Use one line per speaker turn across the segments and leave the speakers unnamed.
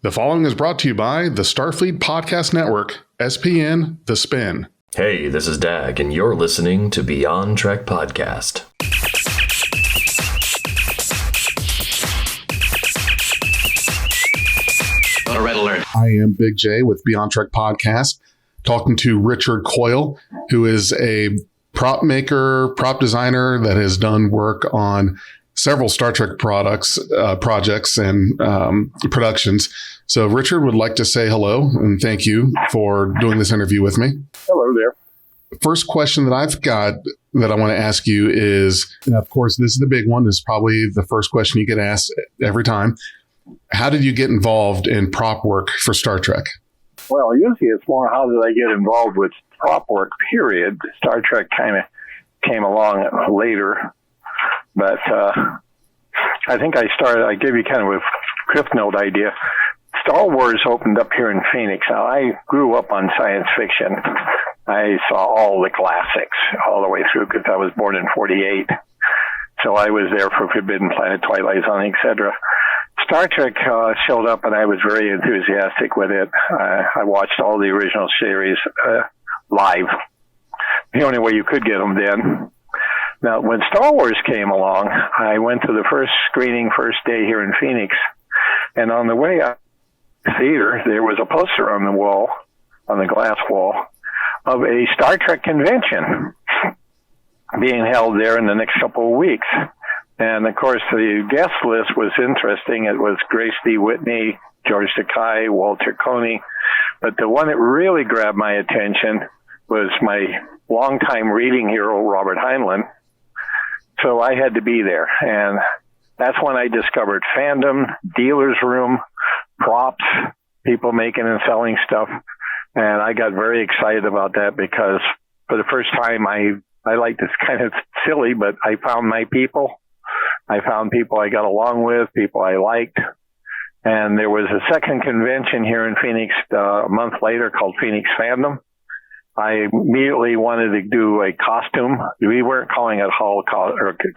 The following is brought to you by the Starfleet Podcast Network, SPN, The Spin.
Hey, this is Dag, and you're listening to Beyond Trek Podcast.
Red alert.
I am BigJ with Beyond Trek Podcast, talking to Richard Coyle, who is a prop maker, prop designer that has done work on several Star Trek projects and productions. So Richard would like to say hello and thank you for doing this interview with me.
Hello there.
First question that I've got that I want to ask you is, and of course, this is the big one. This is probably the first question you get asked every time. How did you get involved in prop work for Star Trek?
Well, usually it's more how did I get involved with prop work, period. Star Trek kind of came along later. But I think I gave you kind of a cliff note idea. Star Wars opened up here in Phoenix. Now, I grew up on science fiction. I saw all the classics all the way through because I was born in 48. So I was there for Forbidden Planet, Twilight Zone, etc. Star Trek showed up, and I was very enthusiastic with it. I watched all the original series live. The only way you could get them then. Now, when Star Wars came along, I went to the first screening, first day here in Phoenix, and on the way out to the theater, there was a poster on the wall, on the glass wall, of a Star Trek convention being held there in the next couple of weeks. And, of course, the guest list was interesting. It was Grace D. Whitney, George Takei, Walter Coney. But the one that really grabbed my attention was my longtime reading hero, Robert Heinlein. So I had to be there. And that's when I discovered fandom, dealer's room, props, people making and selling stuff. And I got very excited about that because for the first time, I like this kind of silly, but I found my people. I found people I got along with, people I liked. And there was a second convention here in Phoenix a month later called Phoenix Fandom. I immediately wanted to do a costume. We weren't calling it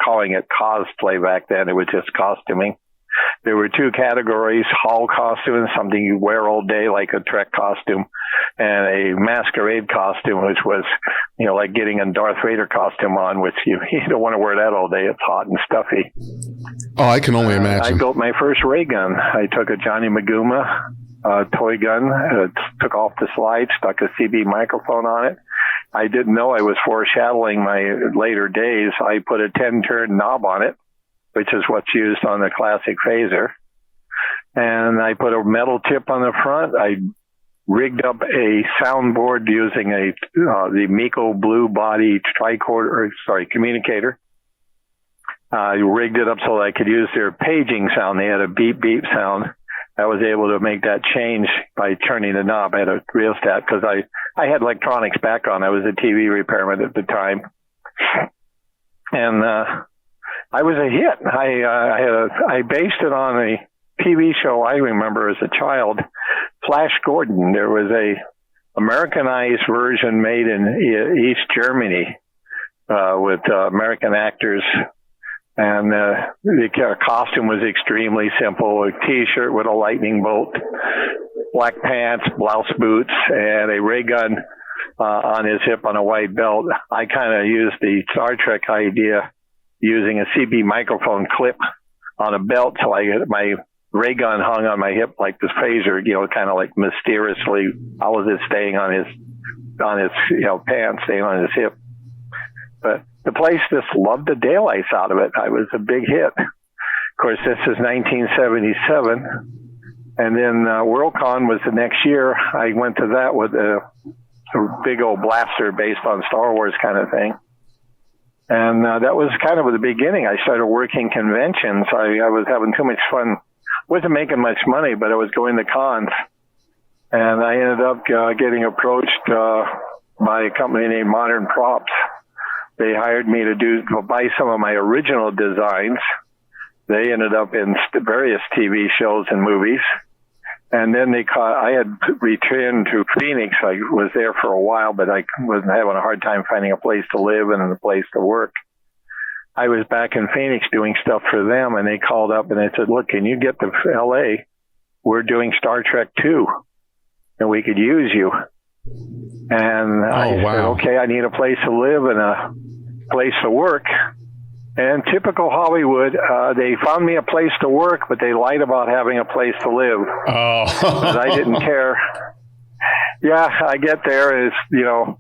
calling it cosplay back then. It was just costuming. There were two categories: hall costume, something you wear all day like a Trek costume, and a masquerade costume, which was, like getting a Darth Vader costume on, which you don't want to wear that all day. It's hot and stuffy.
Oh, I can only imagine.
I built my first ray gun. I took a Johnny Maguma toy gun, took off the slide, stuck a CB microphone on it. I didn't know I was foreshadowing my later days. I put a 10-turn knob on it, which is what's used on the classic phaser. And I put a metal tip on the front. I rigged up a soundboard using the Miko Blue Body communicator. I rigged it up so that I could use their paging sound. They had a beep beep sound. I was able to make that change by turning the knob. I had a rheostat because I had electronics background. I was a TV repairman at the time. And I was a hit. I based it on a TV show I remember as a child, Flash Gordon. There was a Americanized version made in East Germany with American actors. And the costume was extremely simple: a T-shirt with a lightning bolt, black pants, blouse boots, and a ray gun on his hip on a white belt. I kind of used the Star Trek idea using a CB microphone clip on a belt till my ray gun hung on my hip like this phaser, kind of like mysteriously. How was it staying on his pants, staying on his hip? But the place just loved the daylights out of it. I was a big hit. Of course, this is 1977. And then Worldcon was the next year. I went to that with a big old blaster based on Star Wars kind of thing. And that was kind of the beginning. I started working conventions. I was having too much fun. Wasn't making much money, but I was going to cons. And I ended up getting approached by a company named Modern Props. They hired me to buy some of my original designs. They ended up in various TV shows and movies. And then I had returned to Phoenix. I was there for a while, but I was having a hard time finding a place to live and a place to work. I was back in Phoenix doing stuff for them, and they called up and they said, look, can you get to L.A. we're doing Star Trek 2 and we could use you. And I said, okay, I need a place to live and a place to work. And typical Hollywood, they found me a place to work, but they lied about having a place to live.
Oh.
But I didn't care. Yeah, I get there is,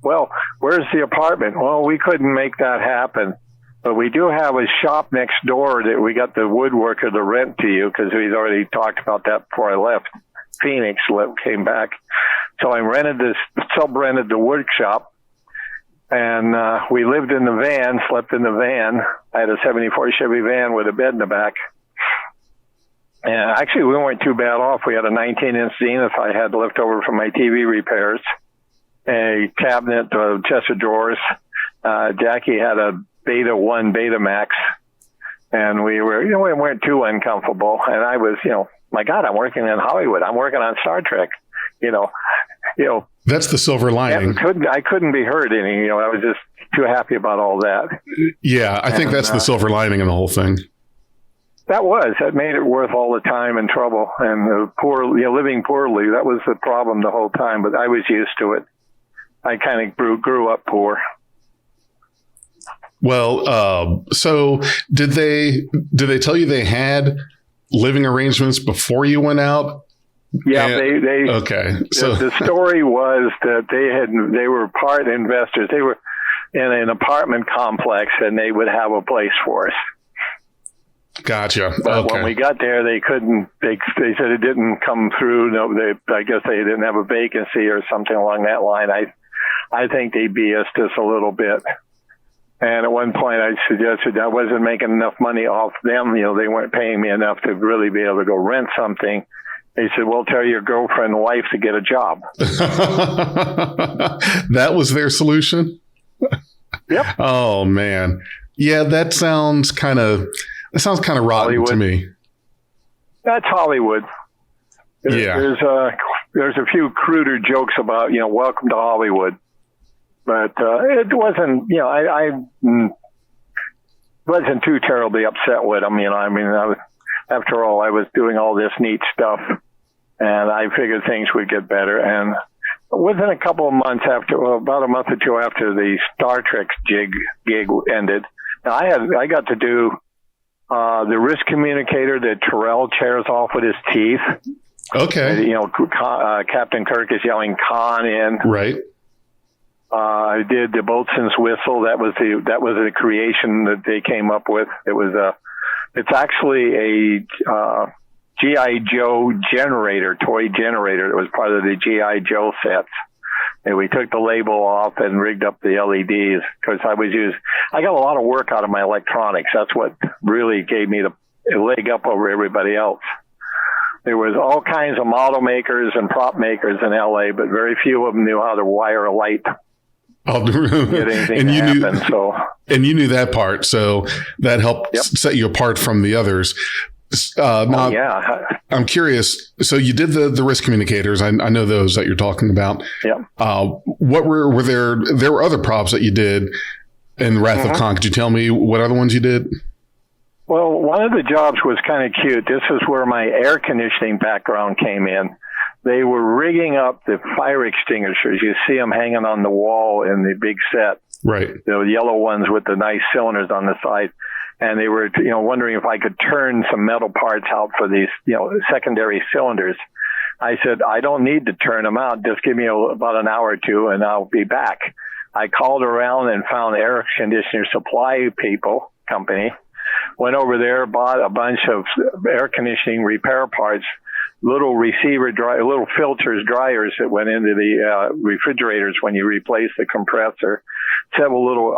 well, where's the apartment? Well, we couldn't make that happen. But we do have a shop next door that we got the woodworker to rent to you because we'd already talked about that before I left Phoenix, came back. So I sub-rented the workshop. And we lived in the van, slept in the van. I had a 74 Chevy van with a bed in the back. And actually, we weren't too bad off. We had a 19-inch Zenith I had left over from my TV repairs, a cabinet, a chest of drawers. Jackie had a Beta 1 Betamax. And we were, we weren't too uncomfortable. And I was, my God, I'm working in Hollywood. I'm working on Star Trek,
That's the silver lining.
I couldn't be hurt any. I was just too happy about all that.
Yeah, I think that's the silver lining in the whole thing.
That made it worth all the time and trouble and living poorly. That was the problem the whole time, but I was used to it. I kind of grew up poor. Well,
so did they tell you they had living arrangements before you went out?
Yeah, they
okay. So
the story was that they were part investors. They were in an apartment complex, and they would have a place for us.
Gotcha.
But when we got there, they couldn't. They said it didn't come through. No, I guess they didn't have a vacancy or something along that line. I think they BS'd us a little bit. And at one point, I suggested I wasn't making enough money off them. They weren't paying me enough to really be able to go rent something. They said, well, tell your girlfriend and wife to get a job.
That was their solution?
Yep.
Oh, man. Yeah, that sounds kind of rotten Hollywood to me.
That's Hollywood.
Yeah.
There's a few cruder jokes about, welcome to Hollywood. But it wasn't, I wasn't too terribly upset with them. After all, I was doing all this neat stuff, and I figured things would get better. And within a couple of months about a month or two after the Star Trek gig ended, now I got to do the wrist communicator that Terrell tears off with his teeth.
Okay.
Captain Kirk is yelling "Khan" in.
Right.
I did the boatswain's whistle. That was a creation that they came up with. It's actually a G.I. Joe generator, toy generator that was part of the G.I. Joe sets. And we took the label off and rigged up the LEDs because I got a lot of work out of my electronics. That's what really gave me the leg up over everybody else. There was all kinds of model makers and prop makers in L.A., but very few of them knew how to wire a light. And
you knew that part, so that helped set you apart from the others.
Yeah.
I'm curious. So you did the wrist communicators. I know those that you're talking about.
Yeah.
What were there? There were other props that you did in Wrath of Khan. Could you tell me what other ones you did?
Well, one of the jobs was kind of cute. This is where my air conditioning background came in. They were rigging up the fire extinguishers. You see them hanging on the wall in the big set.
Right.
The yellow ones with the nice cylinders on the side. And they were, wondering if I could turn some metal parts out for these, secondary cylinders. I said, I don't need to turn them out. Just give me about an hour or two and I'll be back. I called around and found air conditioner supply company. Went over there, bought a bunch of air conditioning repair parts, little little filters, dryers that went into the refrigerators when you replace the compressor, several little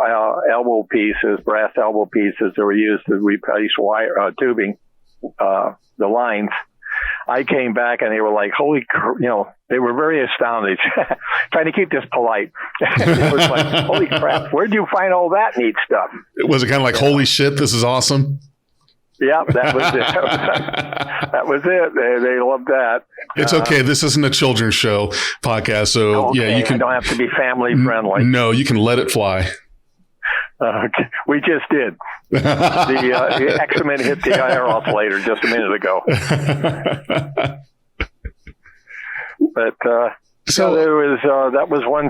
brass elbow pieces that were used to replace wire tubing, the lines. I came back and they were like, they were very astounded, trying to keep this polite. It was like, holy crap, where'd you find all that neat stuff?
Was it kind of like, holy shit, this is awesome?
Yeah, that was it. That was it. They loved that.
It's okay. This isn't a children's show podcast. So
okay,
you can.
I don't have to be family friendly.
No, you can let it fly.
Okay. We just did. The X-Men hit the air oscillator just a minute ago. But
So
there was that was one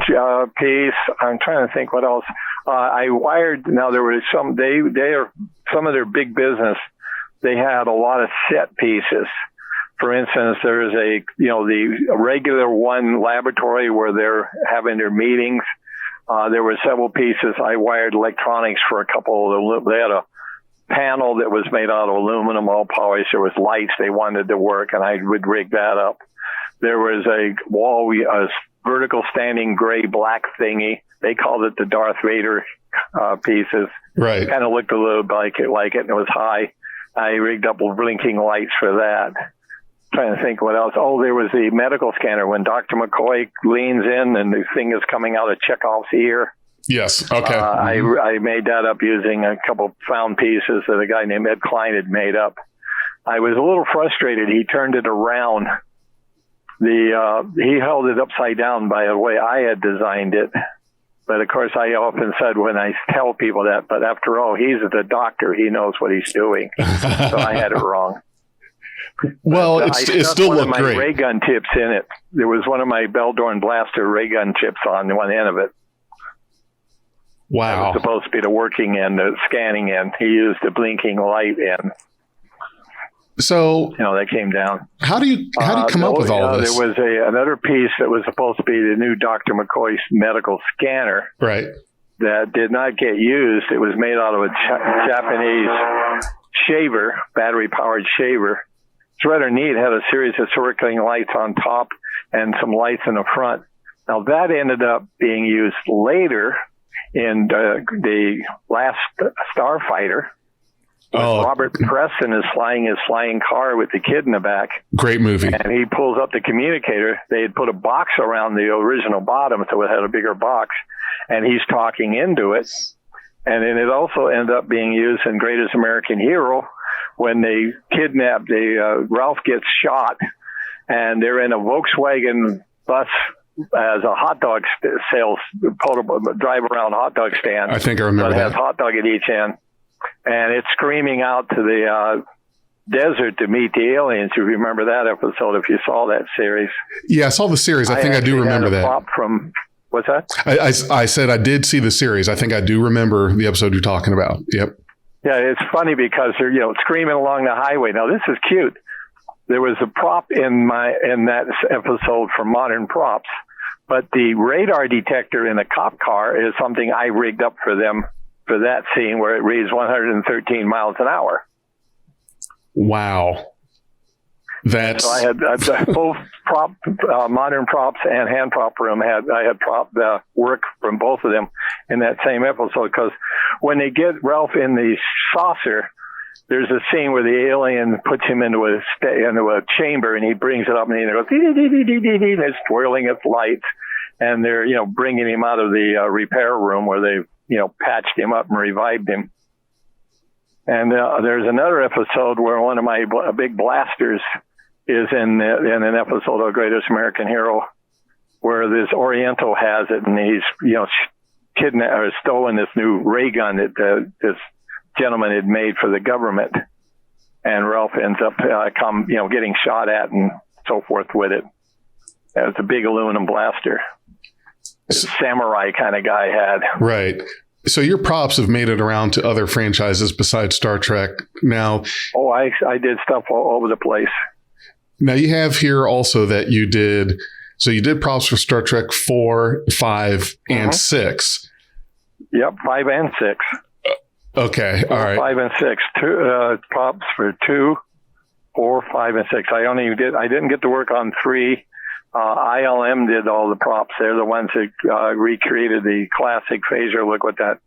piece. I'm trying to think what else. I wired. Now there was some. They are some of their big business. They had a lot of set pieces. For instance, there's the regular one laboratory where they're having their meetings. There were several pieces. I wired electronics for a couple of. They had a panel that was made out of aluminum, all polished. There was lights they wanted to work, and I would rig that up. There was a wall, a vertical standing gray black thingy. They called it the Darth Vader pieces.
right.
Kind of looked a little like it, and it was high. I rigged up blinking lights for that. Trying to think what else. Oh, there was the medical scanner when Dr. McCoy leans in and the thing is coming out of Chekhov's ear.
Yes. Okay.
I made that up using a couple found pieces that a guy named Ed Klein had made up. I was a little frustrated. He turned it around. He held it upside down by the way I had designed it. But of course, I often said when I tell people that, but after all, he's the doctor. He knows what he's doing. So I had it wrong.
Well, it still looked
one of my
great.
ray gun tips in it. There was one of my Beldorn blaster ray gun tips on one end of it. That
Wow.
was supposed to be the working end, the scanning end. He used the blinking light end.
So
That came down.
how do you come up with all this?
There was another piece that was supposed to be the new Dr. McCoy's medical scanner
Right.
that did not get used. It was made out of a Japanese shaver, battery-powered shaver. It's rather neat. It had a series of circling lights on top and some lights in the front. Now, that ended up being used later in the last Starfighter.
Oh,
Robert Preston is flying his flying car with the kid in the back.
great movie.
And he pulls up the communicator. They had put a box around the original bottom, so it had a bigger box. And he's talking into it. And then it also ended up being used in Greatest American Hero when they kidnap Ralph gets shot, and they're in a Volkswagen bus as a hot dog sales drive around hot dog stand.
I think I remember
It has
that.
hot dog at each end, and it's screaming out to the desert to meet the aliens. You remember that episode if you saw that series?
Yeah, I saw the series. I think I do
actually had
remember
a
that.
prop from what's that?
I said I did see the series. I think I do remember the episode you're talking about. Yep.
Yeah, it's funny because they're screaming along the highway. Now this is cute. There was a prop in that episode for Modern Props, but the radar detector in a cop car is something I rigged up for them for that scene where it reads 113 miles an hour.
Wow. That's
So I had both Modern Props and Hand Prop Room. I had prop work from both of them in that same episode, because when they get Ralph in the saucer, there's a scene where the alien puts him into a chamber, and he brings it up, and he goes dee-dee-dee-dee-dee-dee, and it's twirling its lights, and they're bringing him out of the repair room where they patched him up and revived him. And there's another episode where one of my big blasters is in an episode of Greatest American Hero, where this Oriental has it, and he's kidnapped or stolen this new ray gun that this gentleman had made for the government, and Ralph ends up getting shot at and so forth with it. It was a big aluminum blaster. This samurai kind of guy had.
right. So your props have made it around to other franchises besides Star Trek. Now,
I did stuff all over the place.
Now you have here also that you did props for Star Trek 4, 5, and 6.
Yep, 5 and 6.
Okay, all right.
5 and 6. Props for 2, 4, 5, and 6. I didn't get to work on 3. ILM did all the props. They're the ones that recreated the classic phaser. Look what that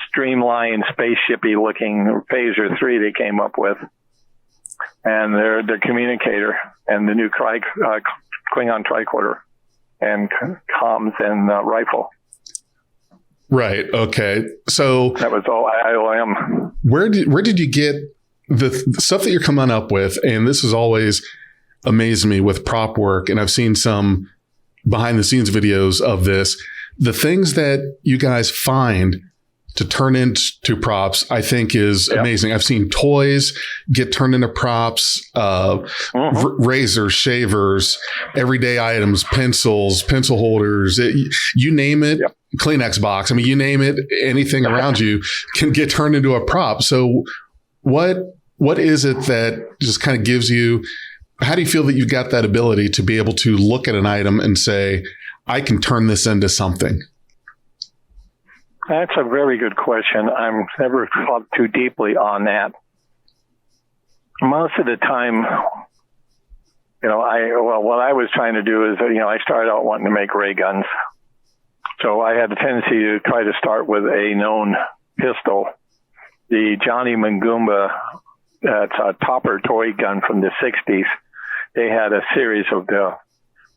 streamlined spaceshipy looking phaser 3 they came up with. And the communicator and the new Klingon tricorder and comms and rifle.
Right. Okay. So
that was all ILM.
Where did you get the stuff that you're coming up with? And this has always amazed me with prop work. And I've seen some behind the scenes videos of this. The things that you guys find to turn into props, I think is amazing. I've seen toys get turned into props, razors, shavers, everyday items, pencils, pencil holders, you name it, Kleenex box. I mean, you name it, anything around you can get turned into a prop. So what is it that just kind of gives you, how do you feel that you've got that ability to be able to look at an item and say, I can turn this into something?
That's a very good question. I've never thought too deeply on that. Most of the time, what I was trying to do is, I started out wanting to make ray guns. So I had a tendency to try to start with a known pistol. The Johnny Magumba, that's a topper toy gun from the 60s. They had a series of the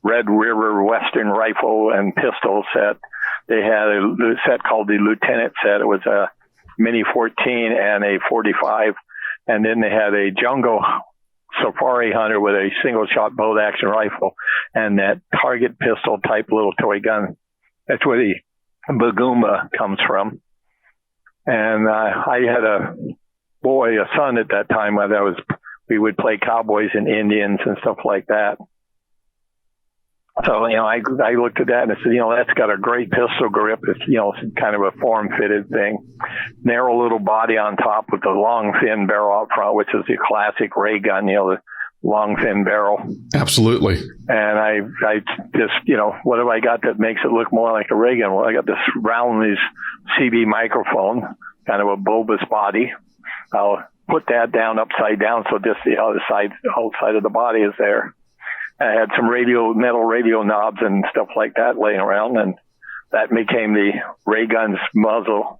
Red River Western rifle and pistol set. They had a set called the Lieutenant set. It was a Mini 14 and a 45. And then they had a Jungle Safari Hunter with a single shot bolt action rifle and that target pistol type little toy gun. That's where the Magumba comes from. And I had a son at that time. We would play cowboys and Indians and stuff like that. So, I looked at that and I said, that's got a great pistol grip. It's, kind of a form-fitted thing. Narrow little body on top with the long, thin barrel out front, which is the classic ray gun, the long, thin barrel.
Absolutely.
And I just, what have I got that makes it look more like a ray gun? Well, I got this round CB microphone, kind of a bulbous body. I'll put that down upside down so just the whole side of the body is there. I had some metal radio knobs and stuff like that laying around, and that became the ray gun's muzzle.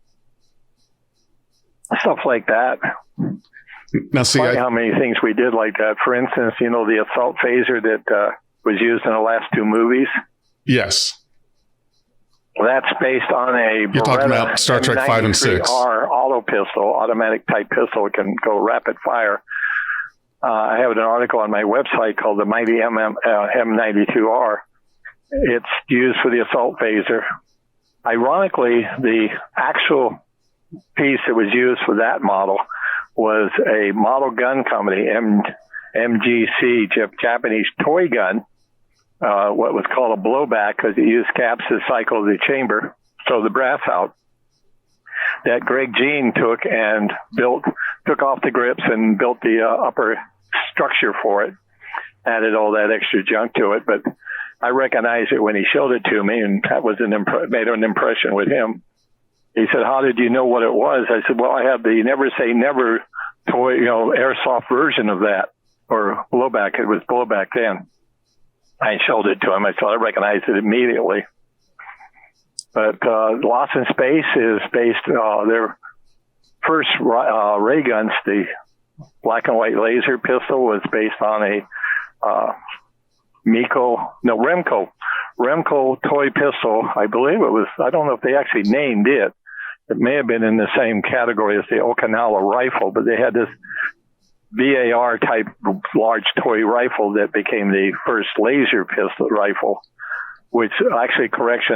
Stuff like that.
Now, see,
how many things we did like that. For instance, the assault phaser that was used in the last two movies.
Yes.
That's based on a
You're talking about Star Trek 5 and 6.
Auto pistol, automatic type pistol. It can go rapid fire. I have an article on my website called the Mighty M92R. It's used for the assault phaser. Ironically, the actual piece that was used for that model was a model gun company, MGC, Japanese toy gun, what was called a blowback because it used caps to cycle the chamber, so the brass out, that Greg Jean took off the grips and built the upper structure for it, added all that extra junk to it. But I recognized it when he showed it to me, and that was made an impression with him. He said, "How did you know what it was?" I said, "Well, I have the Never Say Never toy, airsoft version of that, or blowback. It was blowback then." I showed it to him. I recognized it immediately. But Lost in Space is based, their first ray guns, the black and white laser pistol, was based on a Remco toy pistol. I believe it was, I don't know if they actually named it. It may have been in the same category as the Okinawa rifle, but they had this VAR type large toy rifle that became the first laser pistol rifle, which actually,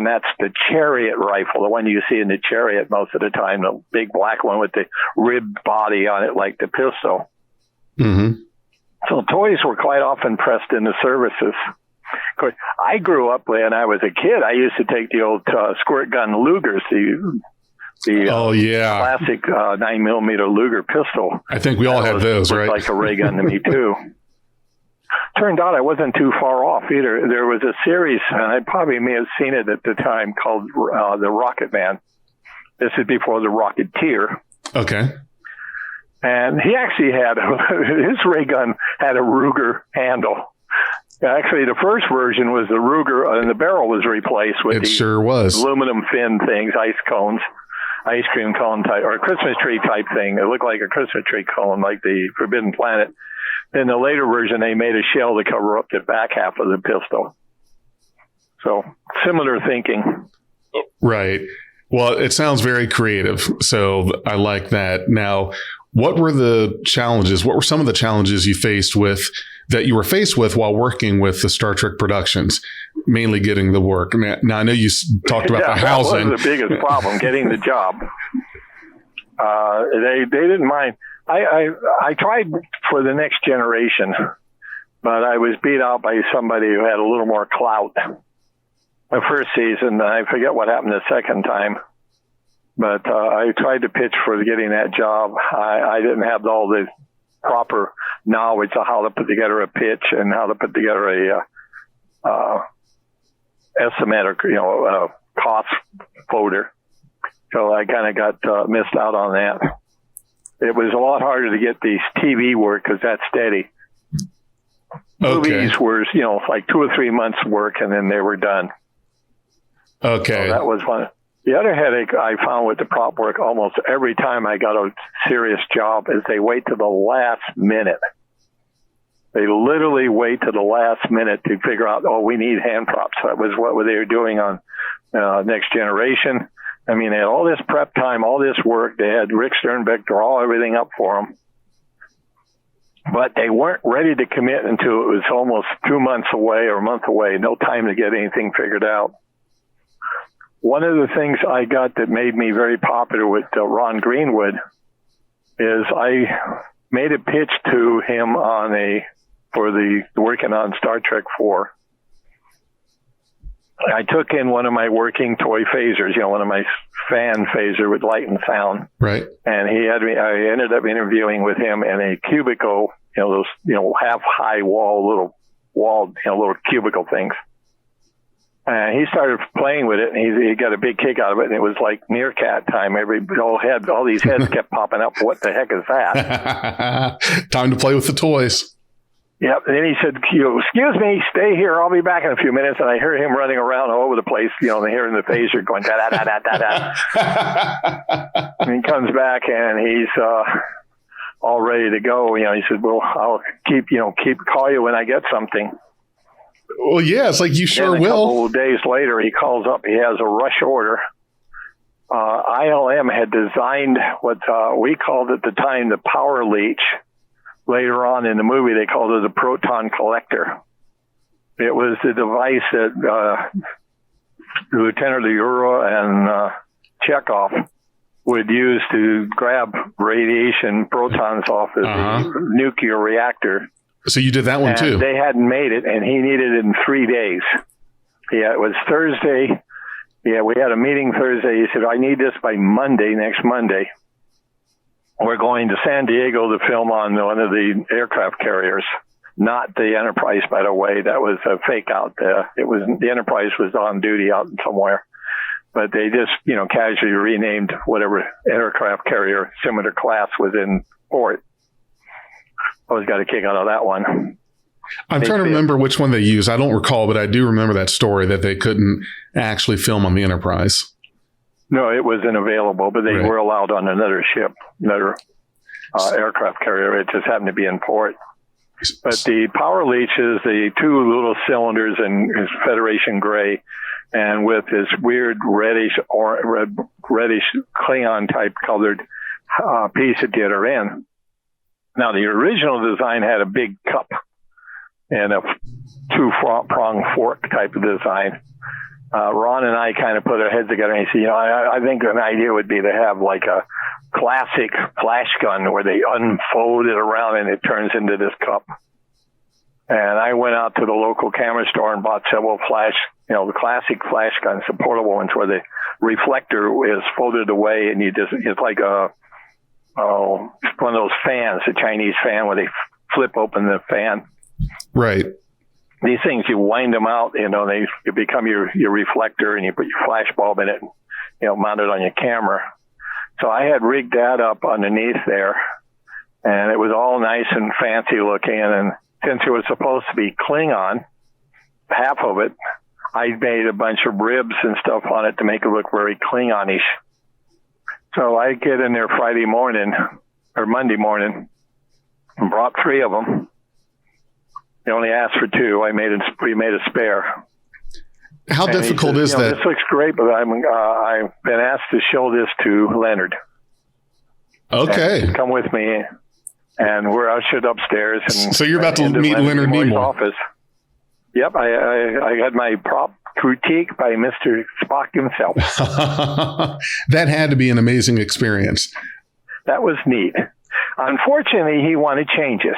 that's the Chariot rifle, the one you see in the Chariot most of the time, the big black one with the ribbed body on it like the pistol.
Mm-hmm. So
toys were quite often pressed into services. Of course, I grew up when I was a kid. I used to take the old squirt gun Lugers, the classic 9mm Luger pistol.
I think we all had those, right?
Like a ray gun to me too. Turned out I wasn't too far off either. There was a series, and I probably may have seen it at the time, called The Rocket Man. This is before The Rocketeer.
Okay.
And he actually his ray gun had a Ruger handle. Actually, the first version was the Ruger, and the barrel was replaced with aluminum fin things, ice cream cone type, or a Christmas tree type thing. It looked like a Christmas tree cone, like the Forbidden Planet. In the later version, they made a shell to cover up the back half of the pistol. So, similar thinking.
Right. Well, it sounds very creative, so I like that. Now, what were the challenges? What were some of the challenges you were faced with while working with the Star Trek productions, mainly getting the work? Now I know you talked about the housing.
That was the biggest problem, getting the job. They didn't mind. I tried for the Next Generation, but I was beat out by somebody who had a little more clout. The first season, I forget what happened the second time, but I tried to pitch for getting that job. I didn't have all the proper knowledge of how to put together a pitch and how to put together a estimate or cost folder. So I kind of got missed out on that. It was a lot harder to get these TV work because that's steady.
Okay.
Movies were, like 2 or 3 months work, and then they were done.
Okay.
So that was one. The other headache I found with the prop work almost every time I got a serious job is they wait to the last minute. They literally wait to the last minute to figure out, we need hand props. That was what they were doing on Next Generation. I mean, they had all this prep time, all this work. They had Rick Sternbeck draw everything up for them. But they weren't ready to commit until it was almost 2 months away or a month away. No time to get anything figured out. One of the things I got that made me very popular with Ron Greenwood is I made a pitch to him for working on Star Trek 4. I took in one of my working toy phasers, one of my fan phaser with light and sound.
Right.
And I ended up interviewing with him in a cubicle, those, half high little cubicle things. And he started playing with it, and he got a big kick out of it, and it was like meerkat time. All these heads kept popping up. What the heck is that?
Time to play with the toys.
Yep. And then he said, excuse me, stay here. I'll be back in a few minutes. And I heard him running around all over the place, hearing the phaser going da-da-da-da-da-da. And he comes back, and he's all ready to go. He said, well, I'll call you when I get something.
Well, yeah, it's like you sure will. A
couple of days later, he calls up. He has a rush order. ILM had designed what we called at the time the power leech. Later on in the movie, they called it a proton collector. It was the device that Lieutenant Leura and Chekhov would use to grab radiation protons off of the nuclear reactor.
So you did that one too?
They hadn't made it, and he needed it in 3 days. Yeah, it was Thursday. Yeah, we had a meeting Thursday. He said, I need this by next Monday. We're going to San Diego to film on one of the aircraft carriers, not the Enterprise, by the way. That was a fake out there. The Enterprise was on duty out somewhere, but they just, casually renamed whatever aircraft carrier similar class was in port. Always got a kick out of that one.
I'm trying to remember which one they used. I don't recall, but I do remember that story that they couldn't actually film on the Enterprise.
No, it wasn't available, but they were allowed on another ship, another aircraft carrier. It just happened to be in port. But the power leech is the 2 little cylinders in Federation gray, and with this weird reddish Klingon type colored piece at the other end. Now, the original design had a big cup and a 2-prong fork type of design. Ron and I kind of put our heads together and he said, I think an idea would be to have like a classic flash gun where they unfold it around and it turns into this cup. And I went out to the local camera store and bought several the classic flash guns, the portable ones where the reflector is folded away and it's like one of those fans, a Chinese fan where they flip open the fan.
Right.
These things, you wind them out, they become your reflector, and you put your flash bulb in it, mount it on your camera. So I had rigged that up underneath there, and it was all nice and fancy looking. And since it was supposed to be Klingon, half of it, I made a bunch of ribs and stuff on it to make it look very Klingonish. So I get in there Monday morning, and brought 3 of them. They only asked for 2. We made a spare.
How difficult is that?
This looks great, but I've been asked to show this to Leonard.
Okay.
And come with me, and we're ushered upstairs. And
so you're about to meet Leonard Nimoy.
Office. Yep, I had my prop critique by Mr. Spock himself.
That had to be an amazing experience.
That was neat. Unfortunately, he wanted changes.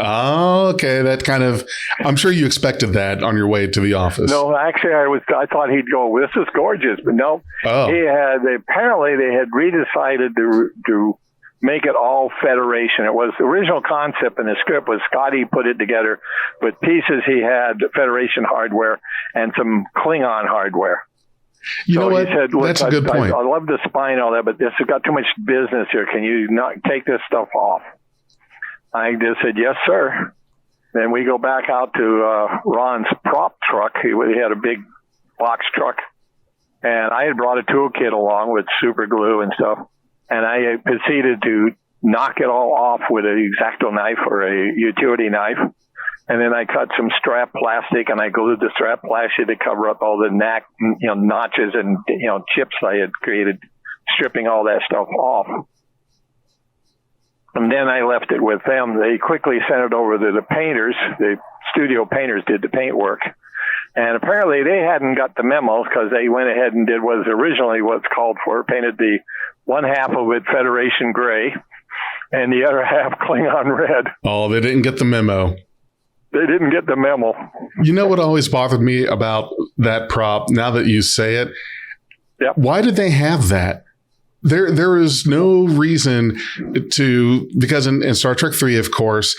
Oh, okay. That kind of, I'm sure you expected that on your way to the office.
No, actually, I thought he'd go, this is gorgeous, but no.
Oh.
Apparently they had redecided to make it all Federation. It was the original concept in the script was Scotty put it together with pieces he had, Federation hardware and some Klingon hardware.
You know what?
He said,
that's a good point.
I love the spine and all that, but this has got too much business here. Can you not take this stuff off? I just said, yes, sir. Then we go back out to Ron's prop truck. He had a big box truck, and I had brought a toolkit along with super glue and stuff, and I proceeded to knock it all off with an X-Acto knife or a utility knife, and then I cut some strap plastic, and I glued the strap plastic to cover up all the notches and chips I had created, stripping all that stuff off. And then I left it with them. They quickly sent it over to the painters. The studio painters did the paint work. And apparently they hadn't got the memo because they went ahead and did what was originally what's called for, painted the one half of it Federation gray and the other half Klingon red.
Oh, they didn't get the memo.
They didn't get the memo.
You know what always bothered me about that prop, now that you say it?
Yep.
Why did they have that? There is no reason to, because in Star Trek 3, of course,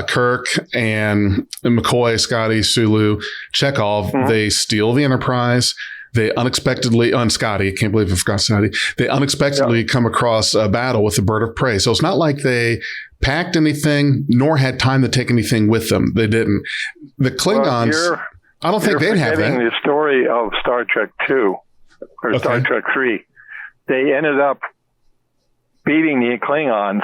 Kirk and McCoy, Scotty, Sulu, Chekhov, they steal the Enterprise. They unexpectedly, on Scotty, I can't believe I forgot Scotty, they unexpectedly come across a battle with the Bird of Prey. So it's not like they packed anything, nor had time to take anything with them. They didn't. The Klingons, I don't think they'd have that.
The story of Star Trek 2 or Star Trek 3. They ended up beating the Klingons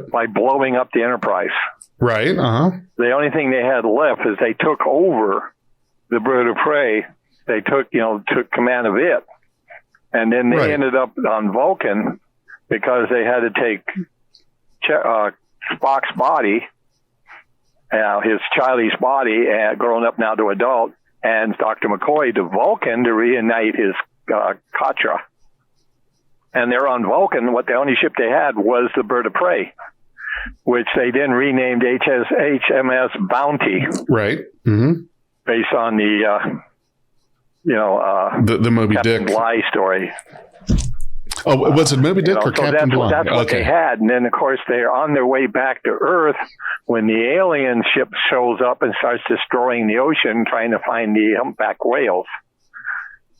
by blowing up the Enterprise.
Right.
The only thing they had left is they took over the Bird of Prey. They took command of it. And then they ended up on Vulcan because they had to take Spock's body, his childish body, grown up now to adult, and Dr. McCoy to Vulcan to reunite his Katra. And they're on Vulcan. The only ship they had was the Bird of Prey, which they then renamed HMS Bounty.
Right.
Based on the
Moby
Captain
Dick
Bligh story.
Oh, was it Moby Dick or Captain Bligh?
That's what they had. And then, of course, they're on their way back to Earth when the alien ship shows up and starts destroying the ocean, trying to find the humpback whales.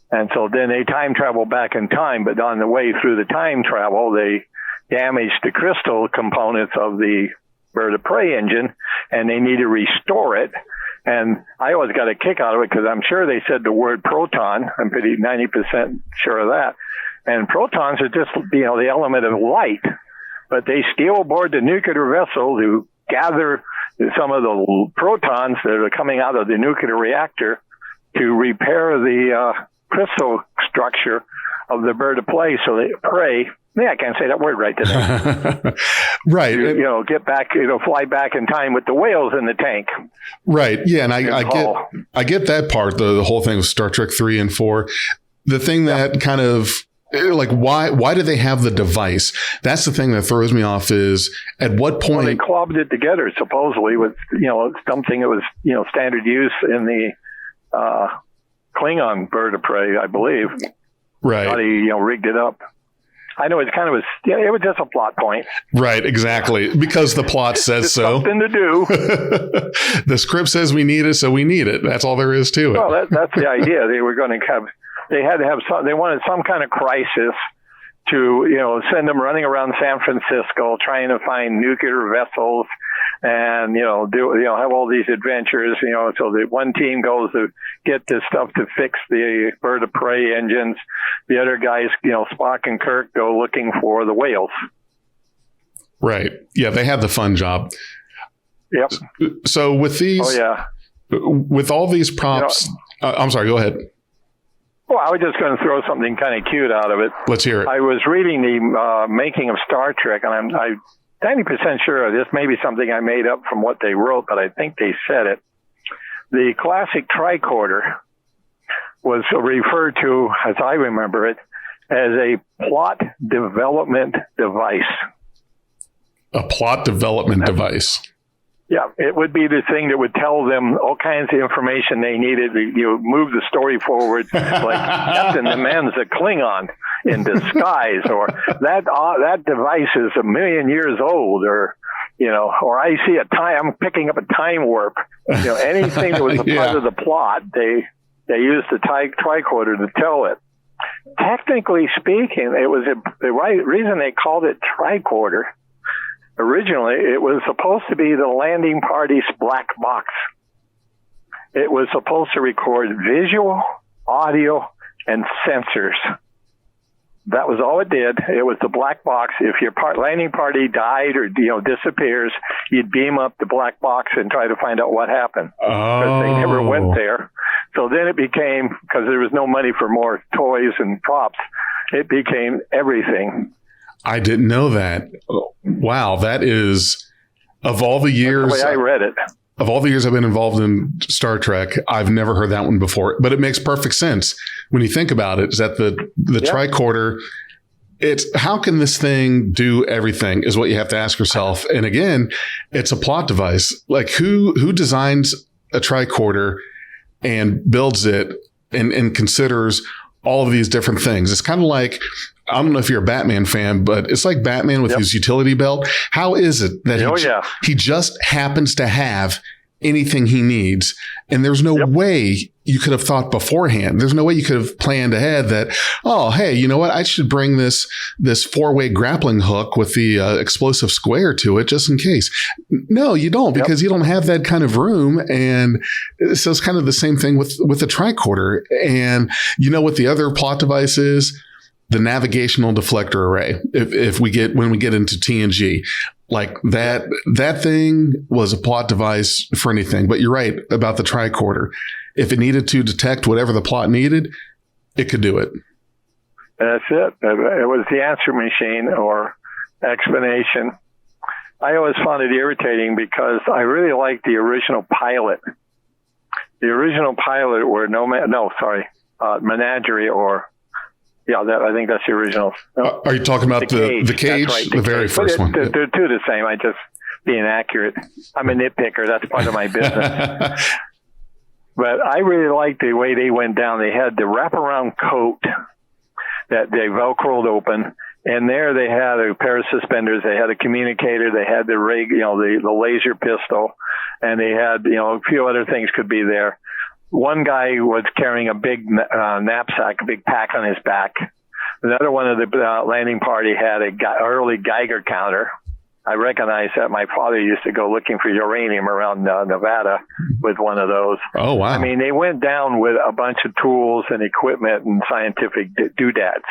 And so then they time travel back in time, but on the way through the time travel, they damaged the crystal components of the Bird of Prey engine, and they need to restore it. And I always got a kick out of it because I'm sure they said the word proton. I'm pretty 90% sure of that. And protons are just, the element of light. But they steal aboard the nuclear vessel to gather some of the protons that are coming out of the nuclear reactor to repair the crystal structure of the Bird of Prey. So they prey. Yeah, I can't say that word right today.
Right.
Get back, fly back in time with the whales in the tank.
Right. Yeah. And I get that part, the whole thing with Star Trek 3 and 4. The thing that kind of, like, why do they have the device? That's the thing that throws me off is at what point.
Well, they clobbed it together, supposedly, with, something that was, standard use in the Klingon Bird of Prey, I believe.
Right.
How he, rigged it up. I know it's kind of it was just a plot point.
Right, exactly. Because the plot says so.
Something to do.
The script says we need it, so we need it. That's all there is to it.
Well, that's the idea. They were going to they had to have they wanted some kind of crisis to, send them running around San Francisco trying to find nuclear vessels and, have all these adventures, so that one team goes to get this stuff to fix the Bird of Prey engines. The other guys, Spock and Kirk go looking for the whales.
Right. Yeah. They have the fun job.
Yep.
So with these, with all these props, I'm sorry, go ahead.
Well, I was just going to throw something kind of cute out of it.
Let's hear it.
I was reading the making of Star Trek, and I'm 90% sure this may be something I made up from what they wrote, but I think they said it. The classic tricorder was referred to, as I remember it, as a plot development device.
A plot development device.
Yeah, it would be the thing that would tell them all kinds of information they needed to move the story forward. Like Captain Demands a Klingon in disguise, or that device is 1 million years old, or or I see I'm picking up a time warp. Anything that was a part of the plot, they used the tricorder to tell it. Technically speaking, it was the right reason they called it tricorder. Originally, it was supposed to be the landing party's black box. It was supposed to record visual, audio, and sensors. That was all it did. It was the black box. If your landing party died or disappears, you'd beam up the black box and try to find out what happened. Because they never went there. So then it became, because there was no money for more toys and props, it became everything.
I didn't know that. Wow, that is, of all the years...
That's the way I read it.
Of all the years I've been involved in Star Trek, I've never heard that one before. But it makes perfect sense when you think about it, is that the tricorder, it's how can this thing do everything is what you have to ask yourself. And again, it's a plot device. Like who designs a tricorder and builds it and considers all of these different things? It's kind of like, I don't know if you're a Batman fan, but it's like Batman with his utility belt. How is it that he just happens to have anything he needs? And there's no way you could have thought beforehand. There's no way you could have planned ahead that, oh, hey, you know what? I should bring this 4-way grappling hook with the explosive square to it just in case. No, you don't, because you don't have that kind of room. And so it's kind of the same thing with the tricorder. And you know what the other plot device is? The navigational deflector array. When we get into TNG, like that thing was a plot device for anything. But you're right about the tricorder. If it needed to detect whatever the plot needed, it could do it.
That's it. It was the answer machine or explanation. I always found it irritating because I really liked the original pilot. The original pilot were Menagerie or... Yeah, I think that's the original.
Are you talking about the cage? Right, the very first one.
They're two the same. I just being accurate. I'm a nitpicker. That's part of my business. But I really liked the way they went down. They had the wraparound coat that they Velcroed open. And there they had a pair of suspenders. They had a communicator. They had the rig, the laser pistol. And they had, a few other things could be there. One guy was carrying a big knapsack, a big pack on his back. Another one of the landing party had a early Geiger counter. I recognize that. My father used to go looking for uranium around Nevada with one of those.
Oh, wow.
I mean, they went down with a bunch of tools and equipment and scientific doodads,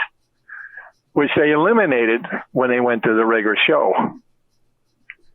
which they eliminated when they went to the regular show.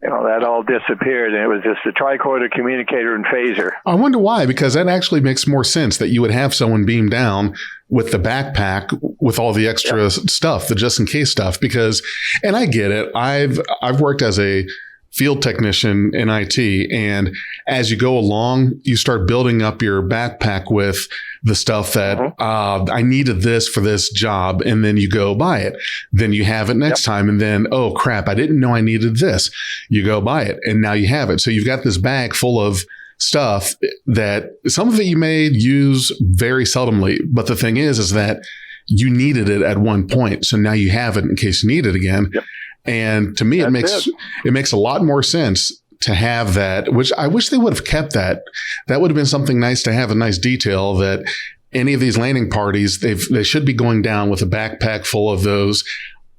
That all disappeared, and it was just a tricorder, communicator, and phaser.
I wonder why, because that actually makes more sense that you would have someone beam down with the backpack with all the extra stuff, the just-in-case stuff, because, and I get it, I've worked as a field technician in IT, and as you go along, you start building up your backpack with the stuff that I needed this for this job, and then you go buy it. Then you have it next time, and then, oh crap, I didn't know I needed this. You go buy it, and now you have it. So you've got this bag full of stuff that some of it you may use very seldomly, but the thing is that you needed it at one point, so now you have it in case you need it again. Yep. And to me, it makes a lot more sense to have that, which I wish they would have kept that. That would have been something nice to have, a nice detail that any of these landing parties, they should be going down with a backpack full of those.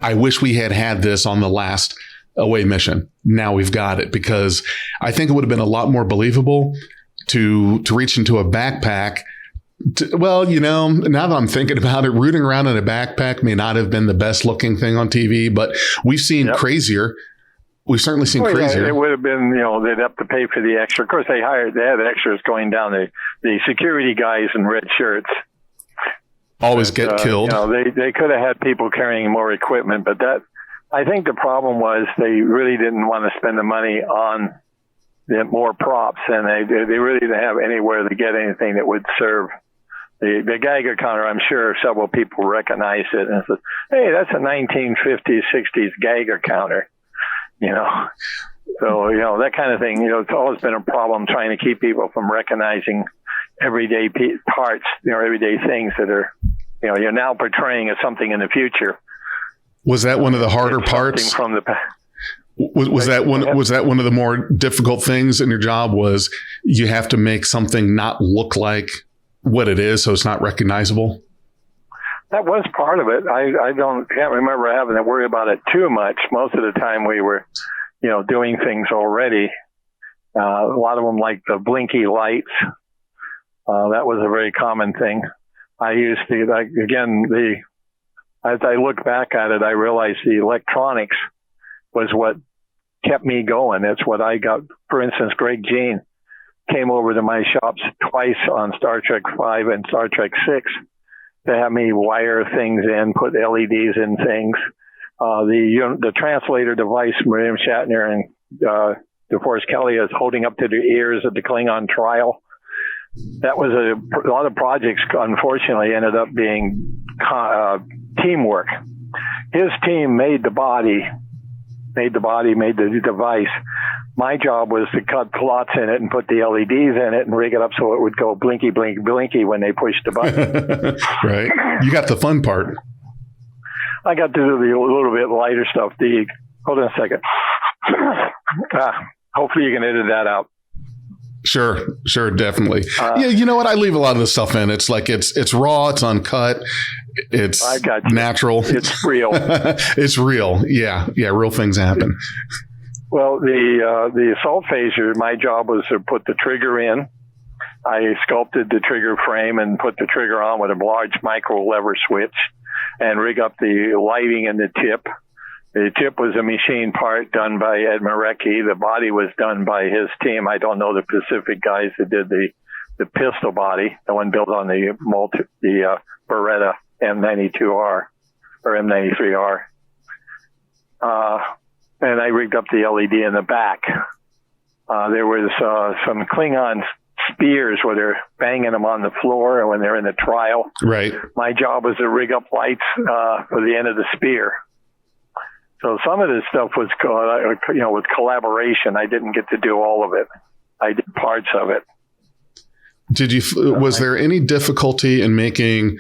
I wish we had this on the last away mission. Now we've got it, because I think it would have been a lot more believable to reach into a backpack. Now that I'm thinking about it, rooting around in a backpack may not have been the best looking thing on TV, but we've seen crazier. We've certainly seen crazier.
It would have been, they'd have to pay for the extra. Of course, they had extras going down. The security guys in red shirts
always get killed.
They could have had people carrying more equipment, but I think the problem was they really didn't want to spend the money on more props, and they really didn't have anywhere to get anything that would serve The Geiger counter, I'm sure several people recognize it and said, hey, that's a 1950s, 60s Geiger counter, So, that kind of thing, it's always been a problem trying to keep people from recognizing everyday parts, everyday things that are, you're now portraying as something in the future.
Was that one of the harder parts?
From the
Was that one of the more difficult things in your job? Was you have to make something not look like what it is, so it's not recognizable?
That was part of it. I can't remember having to worry about it too much. Most of the time we were, doing things already. A lot of them like the blinky lights. That was a very common thing. I used to, as I look back at it, I realized the electronics was what kept me going. That's what I got. For instance, Greg Jean came over to my shops twice on Star Trek V and Star Trek VI to have me wire things in, put LEDs in things. The translator device, Miriam Shatner and DeForest Kelly is holding up to their ears at the Klingon trial. That was a lot of projects, unfortunately, ended up being teamwork. His team made the body, made the device. My job was to cut slots in it and put the LEDs in it and rig it up so it would go blinky, blinky, blinky when they pushed the button.
Right. You got the fun part.
I got to do the little bit lighter stuff. Hold on a second. Hopefully you can edit that out.
Sure, definitely. Yeah, you know what? I leave a lot of this stuff in. It's like it's raw, it's uncut, it's natural.
It's real.
It's real. Yeah, real things happen.
Well, the assault phaser, my job was to put the trigger in. I sculpted the trigger frame and put the trigger on with a large micro lever switch and rig up the lighting and the tip. The tip was a machine part done by Ed Marecki. The body was done by his team. I don't know the Pacific guys that did the pistol body, the one built on the Beretta M92R or M93R. And I rigged up the LED in the back. There was some Klingon spears where they're banging them on the floor when they're in the trial.
Right.
My job was to rig up lights for the end of the spear. So some of this stuff was, with collaboration. I didn't get to do all of it. I did parts of it.
Was there any difficulty in making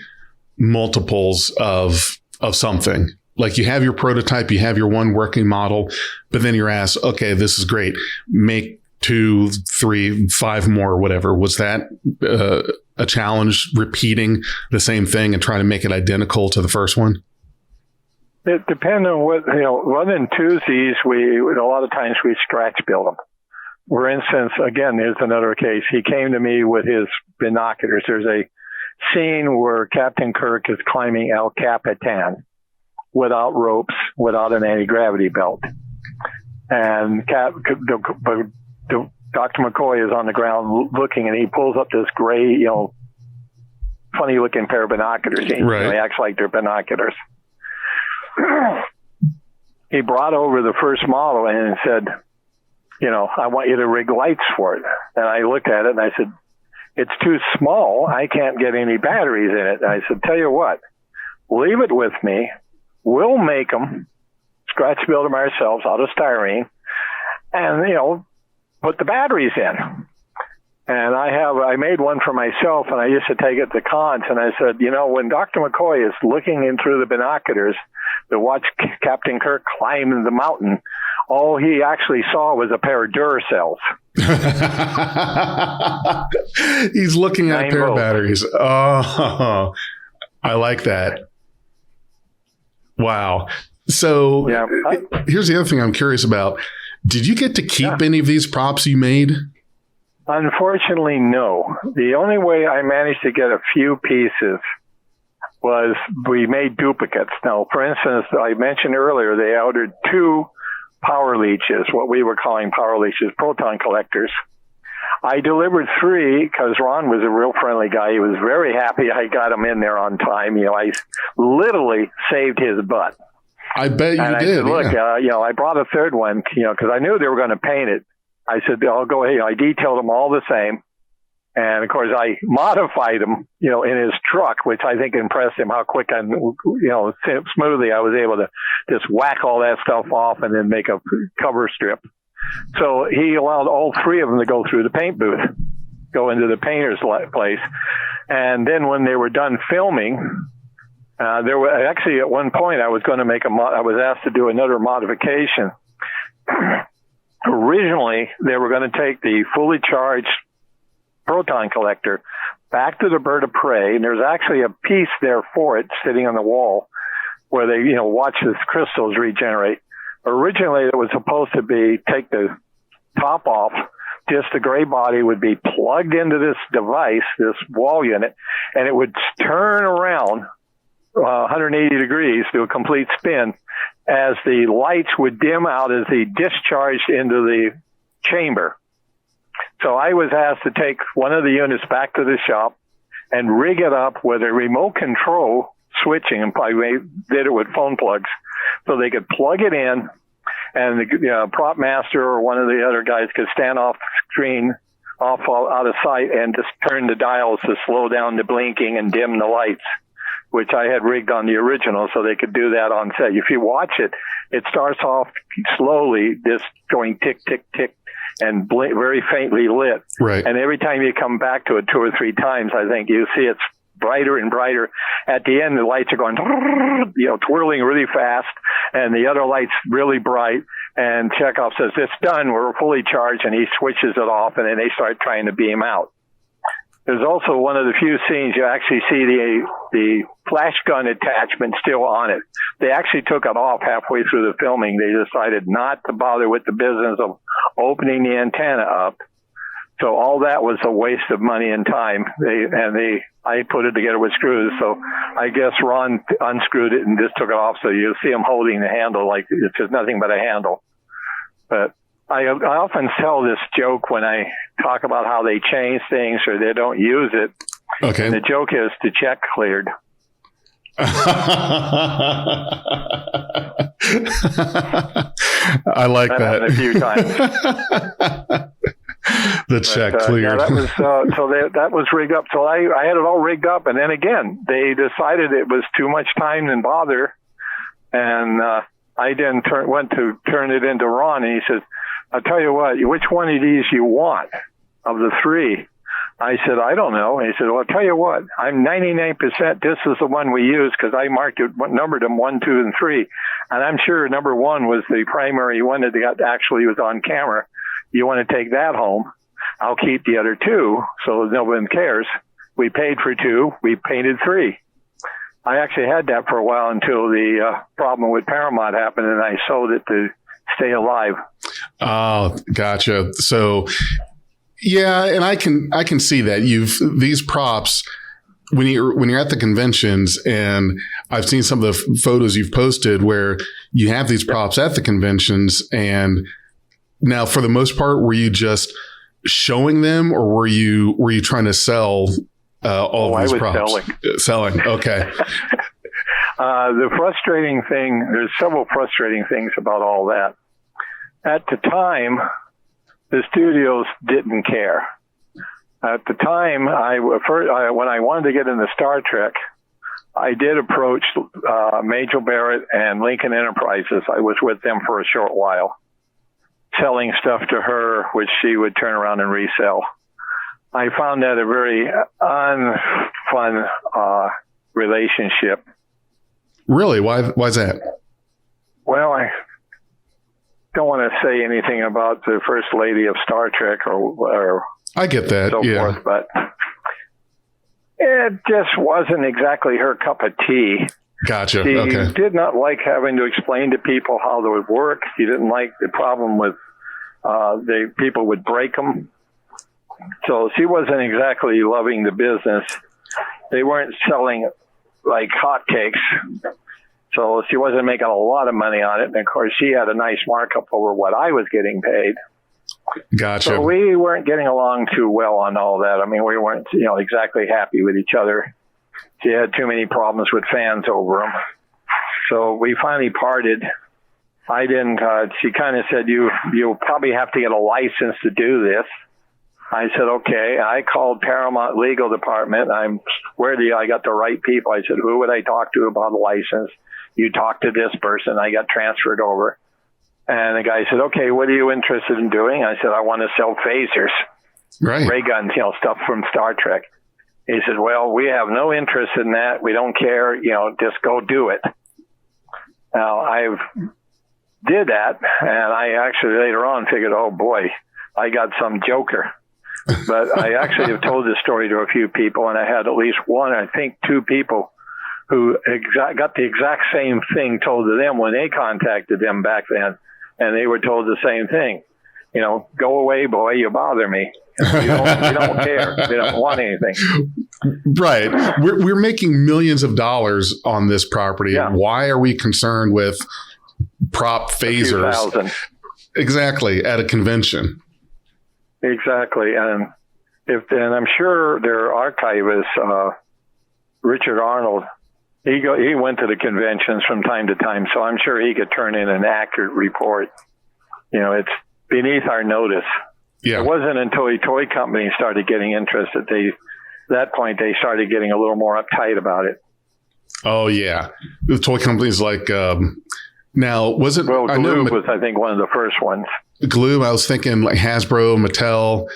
multiples of something? Like you have your prototype, you have your one working model, but then you're asked, okay, this is great. Make 2, 3, 5 more, whatever. Was that a challenge, repeating the same thing and trying to make it identical to the first one?
It depends on what, running twosies, a lot of times we scratch build them. For instance, again, there's another case. He came to me with his binoculars. There's a scene where Captain Kirk is climbing El Capitan without ropes, without an anti-gravity belt. And Dr. McCoy is on the ground looking, and he pulls up this gray, funny looking pair of binoculars.
Right.
He acts like they're binoculars. He brought over the first model and said, I want you to rig lights for it. And I looked at it and I said, it's too small. I can't get any batteries in it. And I said, tell you what, leave it with me. We'll make them, scratch build them ourselves out of styrene, and, put the batteries in. And I made one for myself, and I used to take it to cons, and I said, when Dr. McCoy is looking in through the binoculars to watch Captain Kirk climb the mountain, all he actually saw was a pair of Duracells.
He's looking at a pair of batteries. Oh, I like that. Wow. So here's the other thing I'm curious about. Did you get to keep any of these props you made?
Unfortunately, no. The only way I managed to get a few pieces was we made duplicates. Now, for instance, I mentioned earlier they ordered 2 power leeches, what we were calling power leeches, proton collectors. I delivered 3 because Ron was a real friendly guy. He was very happy I got him in there on time. I literally saved his butt.
I bet you did.
Said, look, I brought a 3rd one, because I knew they were going to paint it. I said, I'll go ahead. I detailed them all the same. And of course, I modified him, in his truck, which I think impressed him how quick and, smoothly I was able to just whack all that stuff off and then make a cover strip. So he allowed all three of them to go through the paint booth, go into the painter's place. And then when they were done filming, there were actually at one point I was going to I was asked to do another modification. Originally, they were going to take the fully charged proton collector back to the bird of prey, and there's actually a piece there for it sitting on the wall where they, watch the crystals regenerate. Originally, it was supposed to be take the top off, just the gray body would be plugged into this device, this wall unit, and it would turn around 180 degrees, do a complete spin, as the lights would dim out as they discharged into the chamber. So I was asked to take one of the units back to the shop and rig it up with a remote control switching, and probably did it with phone plugs, so they could plug it in, and the prop master or one of the other guys could stand off screen, out of sight, and just turn the dials to slow down the blinking and dim the lights, which I had rigged on the original, so they could do that on set. If you watch it, it starts off slowly, just going tick, tick, tick, and very faintly lit.
Right.
And every time you come back to it 2 or 3 times, I think you see it's brighter and brighter. At the end, the lights are going, twirling really fast, and the other light's really bright. And Chekhov says, "It's done. We're fully charged," and he switches it off, and then they start trying to beam out. There's also one of the few scenes you actually see the flash gun attachment still on it. They actually took it off halfway through the filming. They decided not to bother with the business of opening the antenna up. So all that was a waste of money and time. I put it together with screws. So I guess Ron unscrewed it and just took it off. So you'll see him holding the handle like it's just nothing but a handle. But I often tell this joke when I talk about how they change things or they don't use it.
Okay.
And the joke is the check cleared.
I like that.
A few times.
The check cleared.
Yeah, that was that was rigged up. So I had it all rigged up, and then again they decided it was too much time and bother, and I then went to turn it into Ron, and he said, "I'll tell you what, which one of these you want of the 3?" I said, "I don't know." And he said, "Well, I'll tell you what, I'm 99% this is the one we use because I numbered them 1, 2, and 3. And I'm sure number 1 was the primary one that actually was on camera. You want to take that home? I'll keep the other 2 so no one cares. We paid for 2, we painted 3. I actually had that for a while until the problem with Paramount happened, and I sold it to stay alive."
Oh, gotcha. So, yeah, and I can see that these props when you're at the conventions, and I've seen some of the photos you've posted where you have these props at the conventions. And now, for the most part, were you just showing them, or were you trying to sell all of these props? Selling. Okay.
The frustrating thing, there's several frustrating things about all that. At the time, the studios didn't care. At the time, when I wanted to get into Star Trek, I did approach Majel Barrett and Lincoln Enterprises. I was with them for a short while, selling stuff to her, which she would turn around and resell. I found that a very unfun relationship.
Really? Why's that?
Well, I don't want to say anything about the first lady of Star Trek or
I get that,
so
yeah.
forth, but it just wasn't exactly her cup of tea.
Gotcha.
She
Okay.
did not like having to explain to people how they would work. She didn't like the problem with the people would break them. So she wasn't exactly loving the business. They weren't selling like hotcakes. So she wasn't making a lot of money on it. And of course, she had a nice markup over what I was getting paid.
Gotcha.
So we weren't getting along too well on all that. I mean, we weren't, exactly happy with each other. She had too many problems with fans over them. So we finally parted. I didn't, she kind of said, you'll probably have to get a license to do this. I said, okay. I called Paramount Legal Department. I got the right people. I said, who would I talk to about a license? You talk to this person. I got transferred over. And the guy said, okay, what are you interested in doing? I said, I want to sell phasers, ray guns, stuff from Star Trek. He said, well, we have no interest in that. We don't care. Just go do it. Now, I did that, and I actually later on figured, oh, boy, I got some joker. But I actually have told this story to a few people, and I had at least one, I think two people who got the exact same thing told to them when they contacted them back then, and they were told the same thing. Go away, boy, you bother me. You don't care. They don't want anything.
Right. We're making millions of dollars on this property.
Yeah.
Why are we concerned with prop phasers? Exactly. At a convention.
Exactly. And I'm sure their archivist, Richard Arnold, he went to the conventions from time to time, so I'm sure he could turn in an accurate report. It's beneath our notice. Yeah. It wasn't until the toy company started getting interested. That point, they started getting a little more uptight about it.
Oh, yeah. The toy companies like, now, was it?
Well, Glue was, I think, one of the first ones.
Glue, I was thinking like Hasbro, Mattel,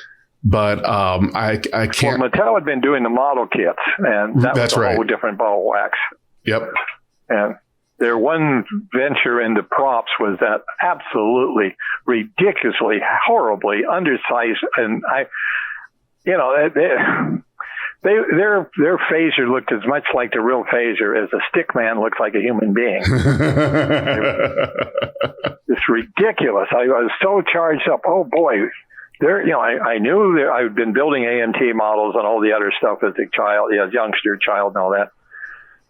but I can't.
Well, Mattel had been doing the model kits, and that's was a whole different ball of wax.
Yep.
And their one venture into props was that absolutely ridiculously, horribly undersized, and their phaser looked as much like the real phaser as a stick man looks like a human being. It's ridiculous. I was so charged up. Oh boy, I knew I've been building AMT models and all the other stuff as a child, youngster, child, and all that.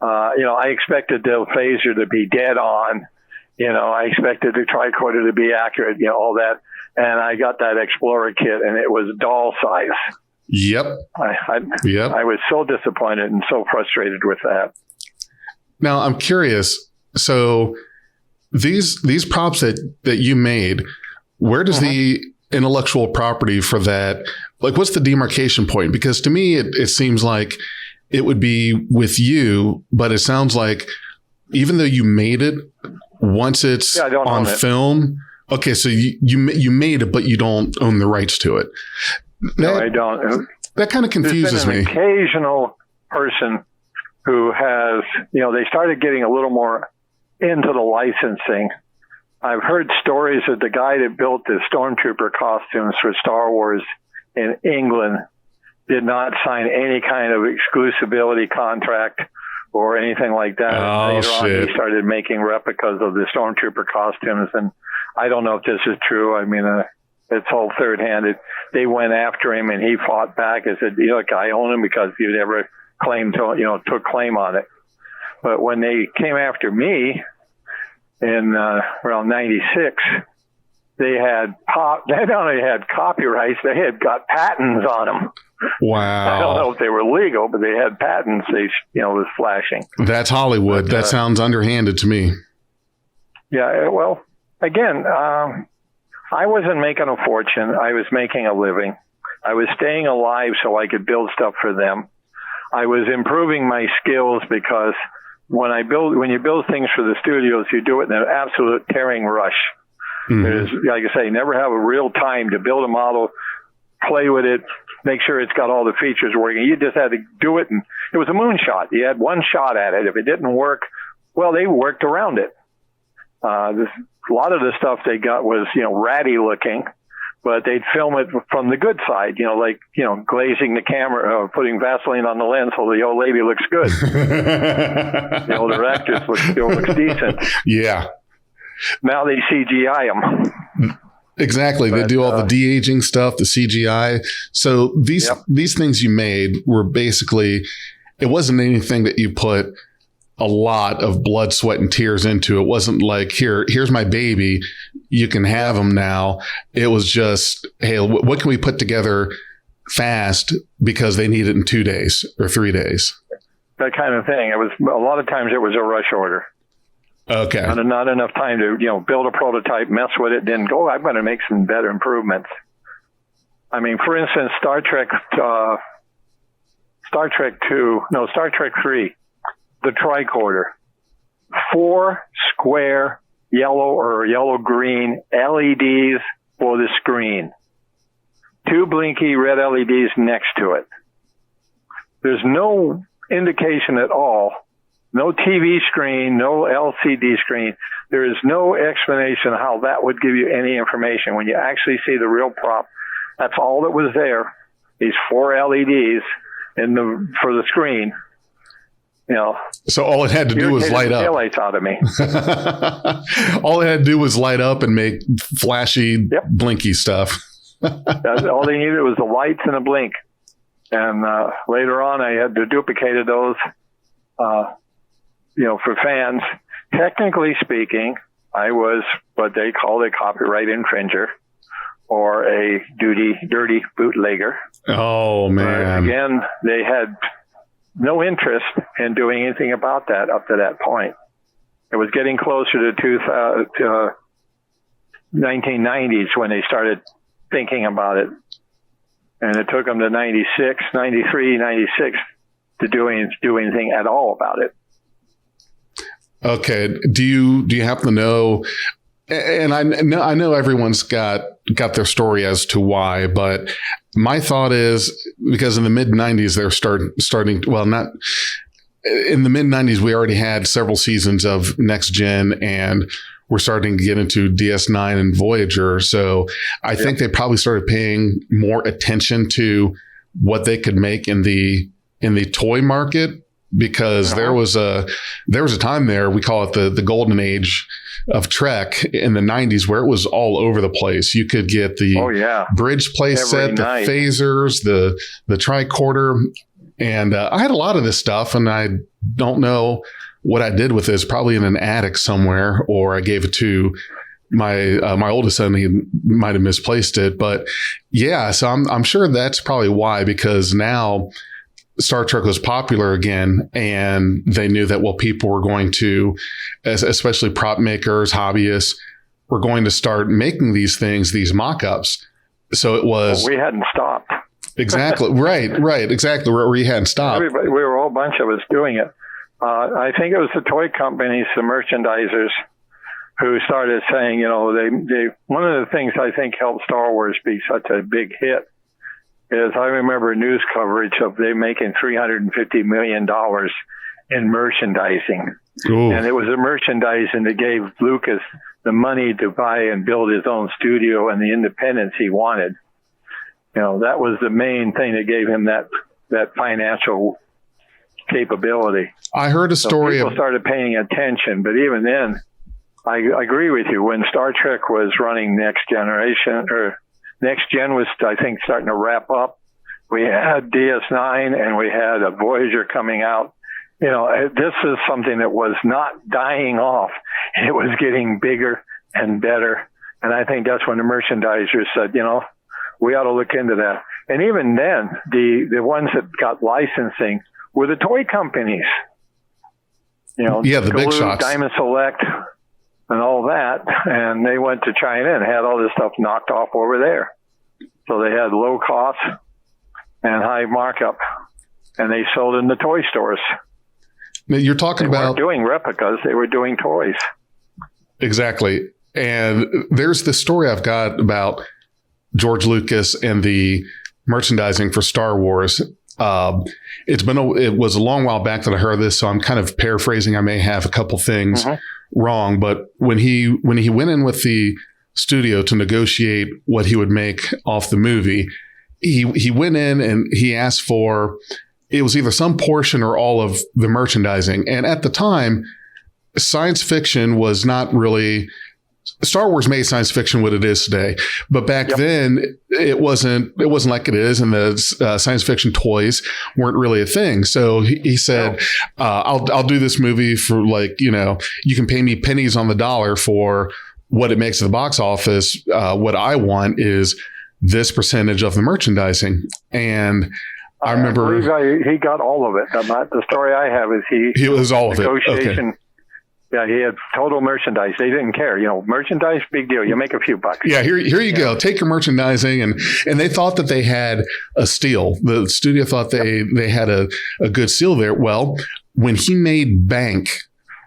I expected the phaser to be dead on. I expected the tricorder to be accurate. All that, and I got that Explorer kit, and it was doll size.
Yep.
I was so disappointed and so frustrated with that.
Now I'm curious. So these props that you made, where does the intellectual property for that, like what's the demarcation point? Because to me, it seems like it would be with you, but it sounds like even though you made it, once it's on film, okay, so you made it, but you don't own the rights to it.
No, I don't.
That kind of confuses me.
There's been an occasional person who has, they started getting a little more into the licensing. I've heard stories that the guy that built the Stormtrooper costumes for Star Wars in England did not sign any kind of exclusivity contract or anything like that. Later on, he started making replicas of the Stormtrooper costumes, and I don't know if this is true. I mean, it's all third-handed. They went after him, and he fought back and said, look, I own him because you never claimed to, took claim on it. But when they came after me in around 96, they not only had copyrights, they had got patents on them.
Wow.
I don't know if they were legal, but they had patents they, was flashing.
That's Hollywood. But, that sounds underhanded to me.
Yeah, well, again, I wasn't making a fortune. I was making a living. I was staying alive so I could build stuff for them. I was improving my skills because when you build things for the studios, you do it in an absolute tearing rush. Mm-hmm. There's, like I say, never have a real time to build a model, play with it, make sure it's got all the features working. You just had to do it, and it was a moonshot. You had one shot at it. If it didn't work, well, they worked around it. A lot of the stuff they got was, ratty looking, but they'd film it from the good side, like, glazing the camera, putting Vaseline on the lens so the old lady looks good. The older actress still looks decent.
Yeah.
Now they CGI them.
Exactly. They do all the de-aging stuff, the CGI. So these things you made were basically, it wasn't anything that you put a lot of blood, sweat, and tears into. It wasn't like, here's my baby, you can have him now. It was just, hey, what can we put together fast because they need it in 2 days or 3 days?
That kind of thing. It was a lot of times it was a rush order.
Okay.
Not enough time to, build a prototype, mess with it, then go, I'm going to make some better improvements. I mean, for instance, Star Trek 3, the tricorder, 4 square yellow or yellow-green LEDs for the screen, 2 blinky red LEDs next to it. There's no indication at all, no TV screen, no LCD screen. There is no explanation how that would give you any information. When you actually see the real prop, that's all that was there, these 4 LEDs for the screen. You know,
so all it had to do was light up.
Taillights out of me.
All it had to do was light up and make flashy, blinky stuff.
All they needed was the lights and a blink. And later on, I had to duplicate those, for fans. Technically speaking, I was what they called a copyright infringer or a dirty bootlegger.
Oh, man.
But again, they had no interest in doing anything about that up to that point. It was getting closer to 1990s when they started thinking about it. And it took them to 96 to do anything at all about it.
Okay. Do you happen to know, and I know everyone's got their story as to why, but my thought is because in the mid 90s, they're starting, well, not in the mid 90s, we already had several seasons of Next Gen and we're starting to get into DS9 and Voyager. So I think they probably started paying more attention to what they could make in the toy market, because there was a time there, we call it the golden age of Trek in the 90s, where it was all over the place. You could get the bridge play set, the phasers, the tricorder. And I had a lot of this stuff, and I don't know what I did with this, probably in an attic somewhere, or I gave it to my oldest son. He might have misplaced it, but yeah. So I'm sure that's probably why, because now Star Trek was popular again, and they knew that, well, people were going to, especially prop makers, hobbyists, were going to start making these things, these mock-ups. So it was.
Well, we hadn't stopped.
Exactly. Right. Exactly. We hadn't stopped.
Everybody, we were a whole bunch of us doing it. I think it was the toy companies, the merchandisers, who started saying, they one of the things I think helped Star Wars be such a big hit is I remember news coverage of they making $350 million in merchandising.
Ooh.
And it was the merchandising that gave Lucas the money to buy and build his own studio and the independence he wanted. That was the main thing that gave him that financial capability.
I heard a story.
So people started paying attention, but even then, I agree with you. When Star Trek was running Next Generation, or Next Gen was, I think, starting to wrap up, we had DS9 and we had a Voyager coming out. This is something that was not dying off. It was getting bigger and better. And I think that's when the merchandisers said, we ought to look into that. And even then, the ones that got licensing were the toy companies. The
Galoob, big shots,
Diamond Select, and all that. And they went to China and had all this stuff knocked off over there. So they had low cost and high markup, and they sold in the toy stores.
Now you're talking
they
about
weren't doing replicas; they were doing toys.
Exactly. And there's this story I've got about George Lucas and the merchandising for Star Wars. It was a long while back that I heard this, so I'm kind of paraphrasing. I may have a couple things wrong, but when he went in with the studio to negotiate what he would make off the movie, he went in and he asked for, it was either some portion or all of the merchandising. And at the time, science fiction was not really, Star Wars made science fiction what it is today, but back then it wasn't like it is, and the science fiction toys weren't really a thing. So he said, I'll do this movie for you can pay me pennies on the dollar for what it makes at the box office. What I want is this percentage of the merchandising. And I remember
he got all of it. The story I have is he
was all of it.
Negotiation.
Okay.
Yeah, he had total merchandise. They didn't care. Merchandise, big deal. You make a few bucks.
Yeah, here you go. Take your merchandising. And they thought that they had a steal. The studio thought they had a good steal there. Well, when he made bank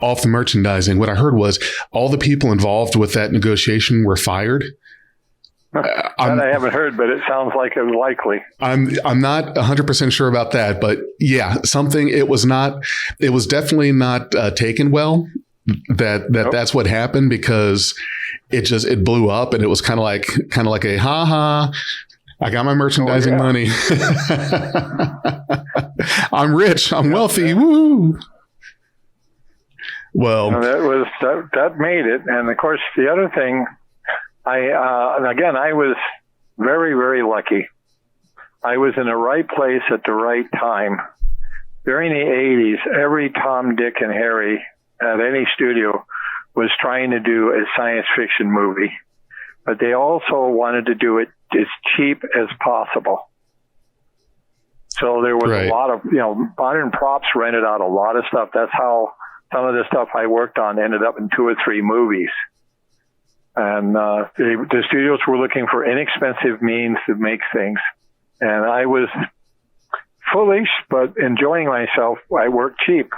off the merchandising, what I heard was all the people involved with that negotiation were fired.
That I haven't heard, but it sounds like it's likely.
I'm not 100% sure about that, but yeah, it was definitely not taken well. Nope. That's what happened, because it blew up, and it was kind of like a ha, I got my merchandising money. I'm rich. I'm wealthy. Woo. Well,
that made it. And of course, the other thing, I was very, very lucky. I was in the right place at the right time. During the 80s, every Tom, Dick, and Harry at any studio was trying to do a science fiction movie, but they also wanted to do it as cheap as possible. So there was a lot of, modern props rented out a lot of stuff. That's how some of the stuff I worked on ended up in 2 or 3 movies. And the studios were looking for inexpensive means to make things. And I was foolish, but enjoying myself. I worked cheap.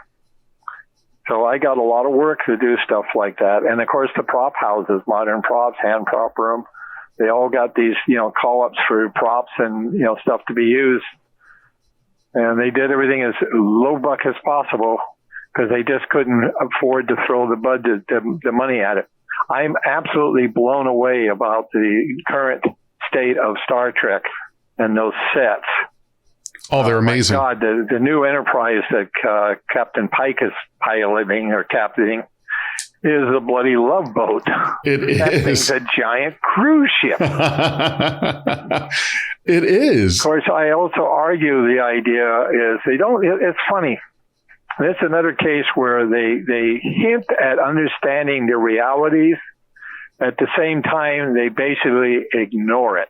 So I got a lot of work to do stuff like that. And of course, the prop houses, Modern Props, Hand Prop Room, they all got these, call-ups for props and, stuff to be used. And they did everything as low buck as possible because they just couldn't afford to throw the budget, the money at it. I'm absolutely blown away about the current state of Star Trek and those sets.
Oh, they're amazing.
My God, the new Enterprise that Captain Pike is piloting or captaining is a bloody love boat.
That
thing's a giant cruise ship.
It is.
Of course, I also argue the idea is it's funny. This is another case where they hint at understanding the realities. At the same time, they basically ignore it.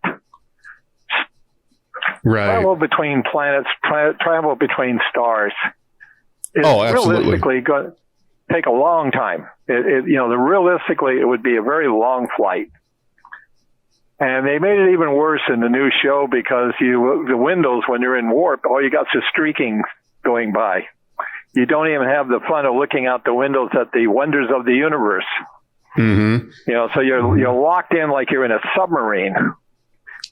Right.
Travel between planets, travel between stars is
realistically
going to take a long time. Realistically, it would be a very long flight. And they made it even worse in the new show because the windows, when you're in warp, all you got is streaking going by. You don't even have the fun of looking out the windows at the wonders of the universe.
Mm-hmm.
So you're locked in like you're in a submarine.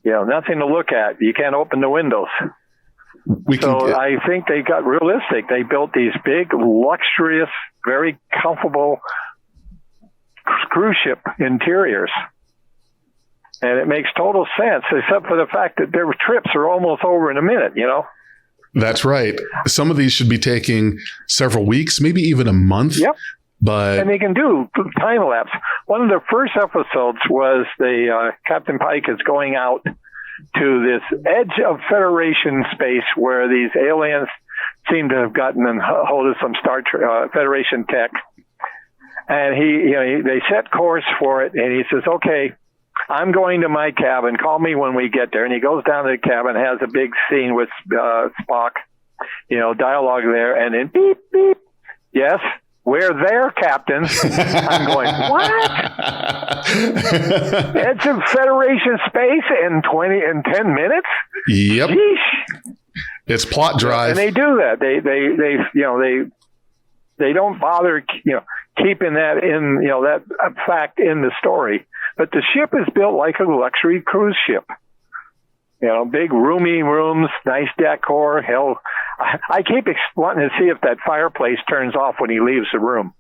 Nothing to look at. You can't open the windows. I think they got realistic. They built these big, luxurious, very comfortable cruise ship interiors. And it makes total sense, except for the fact that their trips are almost over in a minute,
That's right. Some of these should be taking several weeks, maybe even a month.
Yep.
And
they can do time lapse. One of the first episodes was Captain Pike is going out to this edge of Federation space where these aliens seem to have gotten a hold of some Federation tech. And they set course for it, and he says, "Okay, I'm going to my cabin. Call me when we get there." And he goes down to the cabin, has a big scene with Spock, dialogue there, and then beep, beep. Yes, we're there, Captain. I'm going, what? It's in Federation space in 10 minutes?
Yep.
Sheesh.
It's plot drive.
And they do that. They don't bother, keeping that in, that fact in the story. But the ship is built like a luxury cruise ship. Big roomy rooms, nice decor. Hell, I keep wanting to see if that fireplace turns off when he leaves the room.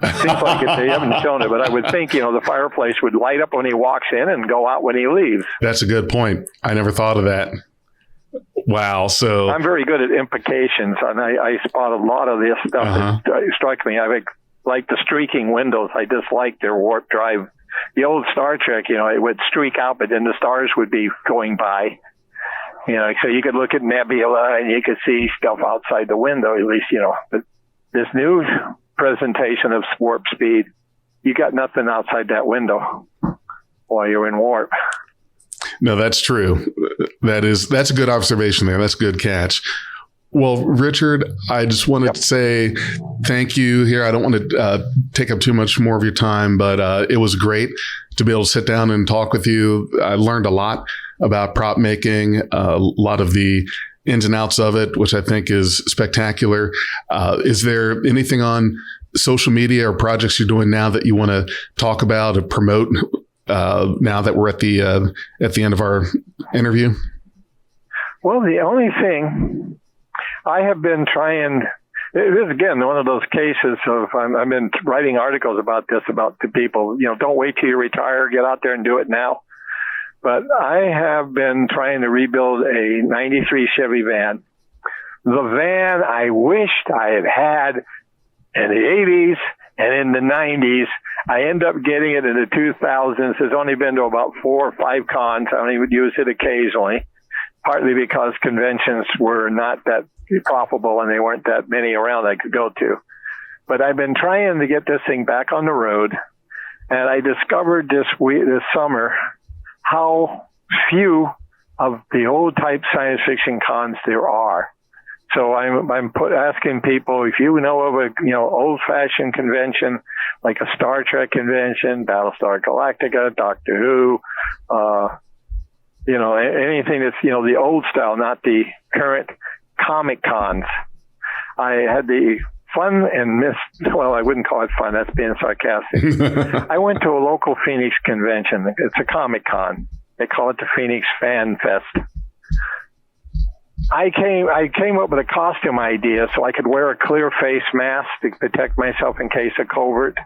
Seems like they haven't shown it, but I would think, the fireplace would light up when he walks in and go out when he leaves.
That's a good point. I never thought of that. Wow. So
I'm very good at implications, and I spot a lot of this stuff that strikes me. I like the streaking windows. I dislike their warp drive. The old Star Trek, it would streak out, but then the stars would be going by. So you could look at nebula and you could see stuff outside the window, at least, But this new presentation of warp speed, you got nothing outside that window while you're in warp.
No, that's true. That's a good observation there. That's a good catch. Well, Richard, I just wanted to say thank you here. I don't want to take up too much more of your time, but it was great to be able to sit down and talk with you. I learned a lot about prop making, a lot of the ins and outs of it, which I think is spectacular. Is there anything on social media or projects you're doing now that you want to talk about or promote now that we're at the end of our interview?
Well, the only thing I have been trying, this is again one of those cases of I've been writing articles about this, about the people, don't wait till you retire, get out there and do it now. But I have been trying to rebuild a 93 Chevy van. The van I wished I had had in the 80s and in the 90s. I end up getting it in the 2000s. It's only been to about 4 or 5 cons. I only would use it occasionally, partly because conventions were not that profitable and they weren't that many around I could go to. But I've been trying to get this thing back on the road, and I discovered this summer how few of the old type science fiction cons there are. So I'm asking people, if you know of a old fashioned convention like a Star Trek convention, Battlestar Galactica, Doctor Who, anything that's the old style, not the current comic cons. I had the fun and well, I wouldn't call it fun, that's being sarcastic. I went to a local Phoenix convention. It's a comic con. They call it the Phoenix Fan Fest. I came up with a costume idea so I could wear a clear face mask to protect myself in case of covert.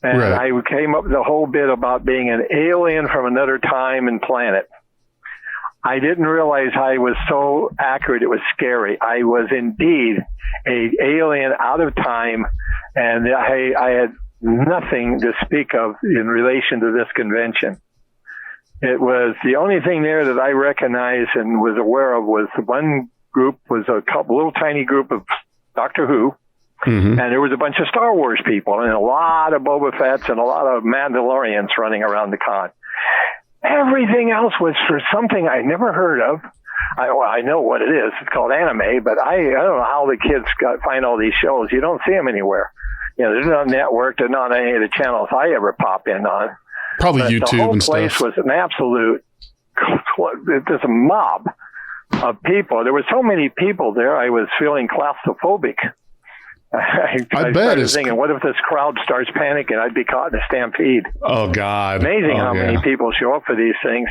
And right. I came up with a whole bit about being an alien from another time and planet. I didn't realize I was so accurate. It was scary. I was indeed an alien out of time, and I had nothing to speak of in relation to this convention. It was the only thing there that I recognized and was aware of was one group was a little tiny group of Doctor Who, and there was a bunch of Star Wars people and a lot of Boba Fett's and a lot of Mandalorians running around the con. Everything else was for something I never heard of. I know what it is. It's called anime, but I don't know how the kids find all these shows. You don't see them anywhere. They're not networked. They're not on any of the channels I ever pop in on.
Probably but YouTube and stuff. The whole place
was an absolute, there's a mob of people. There were so many people there, I was feeling claustrophobic. I bet. Started thinking, what if this crowd starts panicking? I'd be caught in a stampede.
Oh, God.
Amazing how many people show up for these things.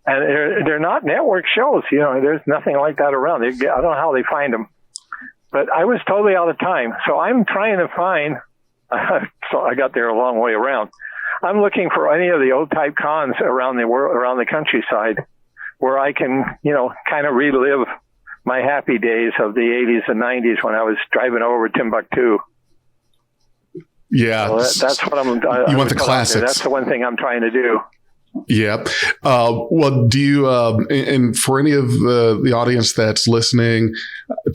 And they're not network shows. There's nothing like that around. I don't know how they find them. But I was totally out of time. So I'm trying to find, so I got there a long way around. I'm looking for any of the old type cons around the world, around the countryside, where I can, kind of relive my happy days of the 80s and 90s when I was driving over Timbuktu.
Yeah.
So that's what
you want the classics.
That's the one thing I'm trying to do.
Yeah. Well, do you, and for any of the audience that's listening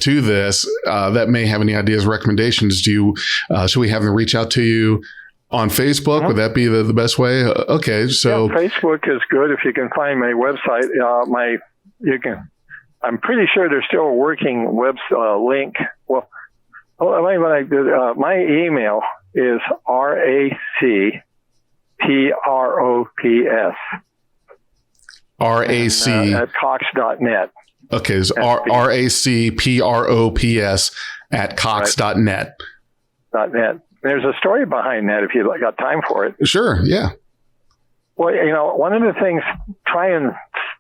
to this, that may have any ideas, recommendations, should we have them reach out to you on Facebook? Would that be the best way? Okay. So
Facebook is good. If you can find my website, I'm pretty sure there's still a working link. Well, my email is RACPROPS.
RAC
at Cox.net.
Okay, so RACPROPS at Cox.net.
.net. There's a story behind that if you got time for it.
Sure, yeah.
Well, one of the things, trying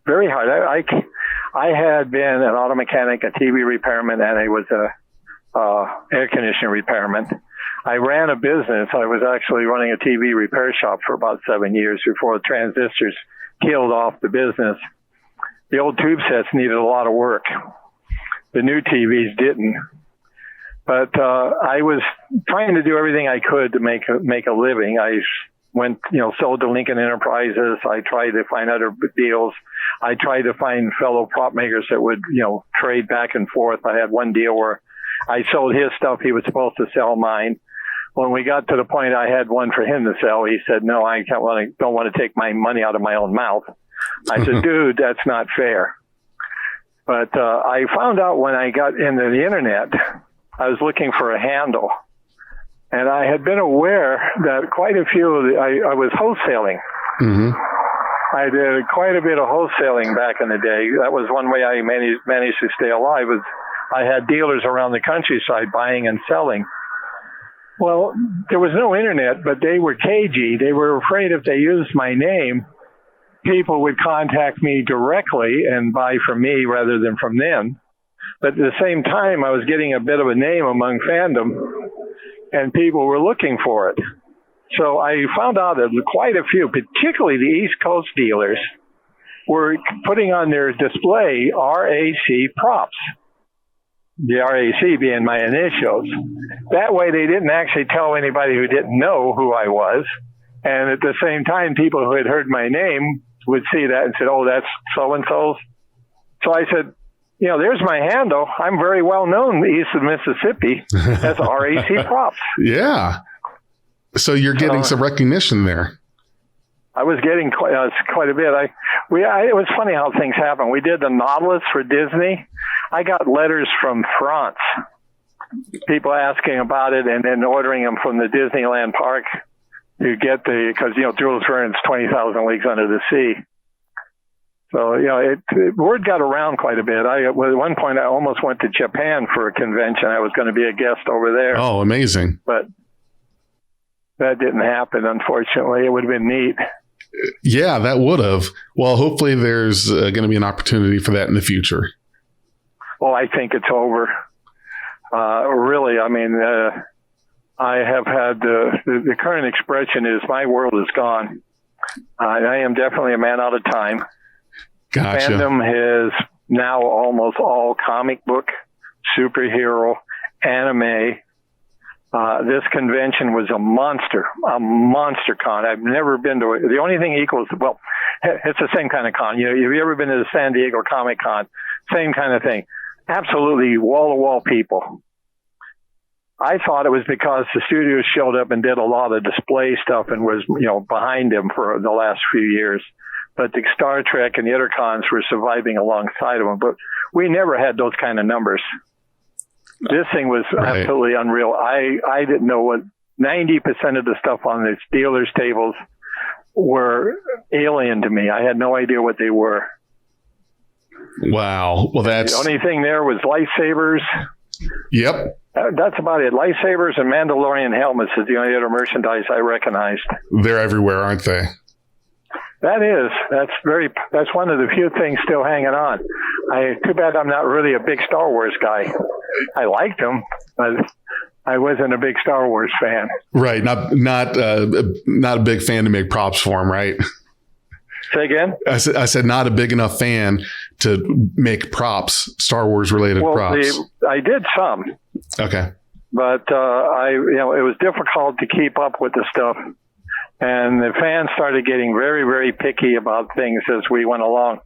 very hard. I had been an auto mechanic, a TV repairman, and I was a air conditioner repairman. I ran a business. I was actually running a TV repair shop for about 7 years before the transistors killed off the business. The old tube sets needed a lot of work. The new TVs didn't. But I was trying to do everything I could to make a living. I went, sold to Lincoln Enterprises. I tried to find other deals. I tried to find fellow prop makers that would, trade back and forth. I had one deal where I sold his stuff. He was supposed to sell mine. When we got to the point I had one for him to sell, he said, "No, I don't want to take my money out of my own mouth." I said, "Dude, that's not fair." But I found out when I got into the internet, I was looking for a handle. And I had been aware that quite a few, I was wholesaling.
Mm-hmm.
I did quite a bit of wholesaling back in the day. That was one way I managed to stay alive. Was I had dealers around the countryside buying and selling. Well, there was no internet, but they were cagey. They were afraid if they used my name, people would contact me directly and buy from me rather than from them. But at the same time, I was getting a bit of a name among fandom, and people were looking for it. So I found out that quite a few, particularly the East Coast dealers, were putting on their display RAC props. The RAC being my initials. That way they didn't actually tell anybody who didn't know who I was. And at the same time, people who had heard my name would see that and said, oh, that's so-and-so's. So I said, there's my handle. I'm very well known east of Mississippi as RAC Props.
Yeah. So you're getting some recognition there.
I was getting quite a bit. It was funny how things happen. We did the Nautilus for Disney. I got letters from France, people asking about it and then ordering them from the Disneyland park to get because Jules Verne's 20,000 Leagues Under the Sea. So, word got around quite a bit. At one point, I almost went to Japan for a convention. I was going to be a guest over there.
Oh, amazing.
But that didn't happen, unfortunately. It would have been neat.
Yeah, that would have. Well, hopefully there's going to be an opportunity for that in the future.
Well, I think it's over. Really, I mean, I have had the current expression is my world is gone. I am definitely a man out of time.
Gotcha.
Fandom is now almost all comic book, superhero, anime. This convention was a monster con. I've never been to it. The only thing equals, well, it's the same kind of con. Have you ever been to the San Diego Comic Con? Same kind of thing. Absolutely wall-to-wall people. I thought it was because the studios showed up and did a lot of display stuff and was, behind them for the last few years. But the Star Trek and the other cons were surviving alongside of them. But we never had those kind of numbers. This thing was absolutely unreal. I didn't know what 90% of the stuff on the dealers' tables were alien to me. I had no idea what they were.
Wow. Well,
the only thing there was lightsabers.
Yep.
That's about it. Lightsabers and Mandalorian helmets is the only other merchandise I recognized.
They're everywhere, aren't they?
That's one of the few things still hanging on. Too bad I'm not really a big Star Wars guy. I liked them, but I wasn't a big Star Wars fan.
Right. Not a big fan to make props for them, right?
Say again?
I said not a big enough fan to make props, Star Wars related props.
I did some.
Okay.
But it was difficult to keep up with the stuff. And the fans started getting very, very picky about things as we went along.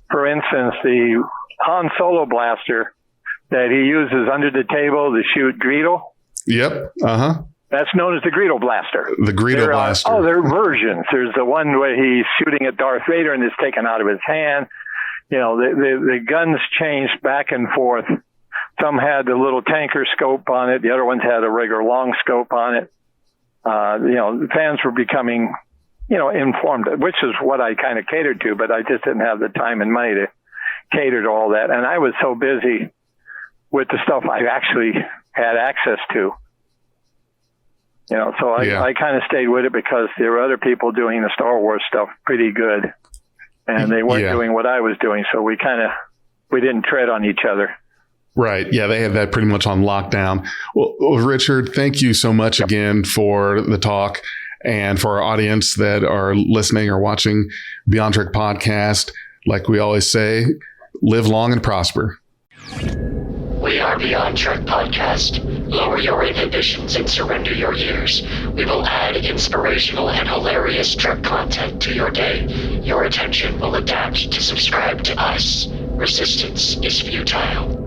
For instance, the Han Solo blaster that he uses under the table to shoot Greedo.
Yep. Uh-huh.
That's known as the Greedo blaster.
The Greedo blaster.
There are versions. There's the one where he's shooting at Darth Vader and it's taken out of his hand. The guns changed back and forth. Some had the little tanker scope on it. The other ones had a regular long scope on it. The fans were becoming, informed, which is what I kind of catered to, but I just didn't have the time and money to cater to all that. And I was so busy with the stuff I actually had access to. So I kind of stayed with it because there were other people doing the Star Wars stuff pretty good. And they weren't doing what I was doing. So we didn't tread on each other.
Right. Yeah, they had that pretty much on lockdown. Well, Richard, thank you so much again for the talk and for our audience that are listening or watching Beyond Trek Podcast. Like we always say, live long and prosper.
We are Beyond Trek Podcast. Lower your inhibitions and surrender your ears. We will add inspirational and hilarious Trek content to your day. Your attention will adapt to subscribe to us. Resistance is futile.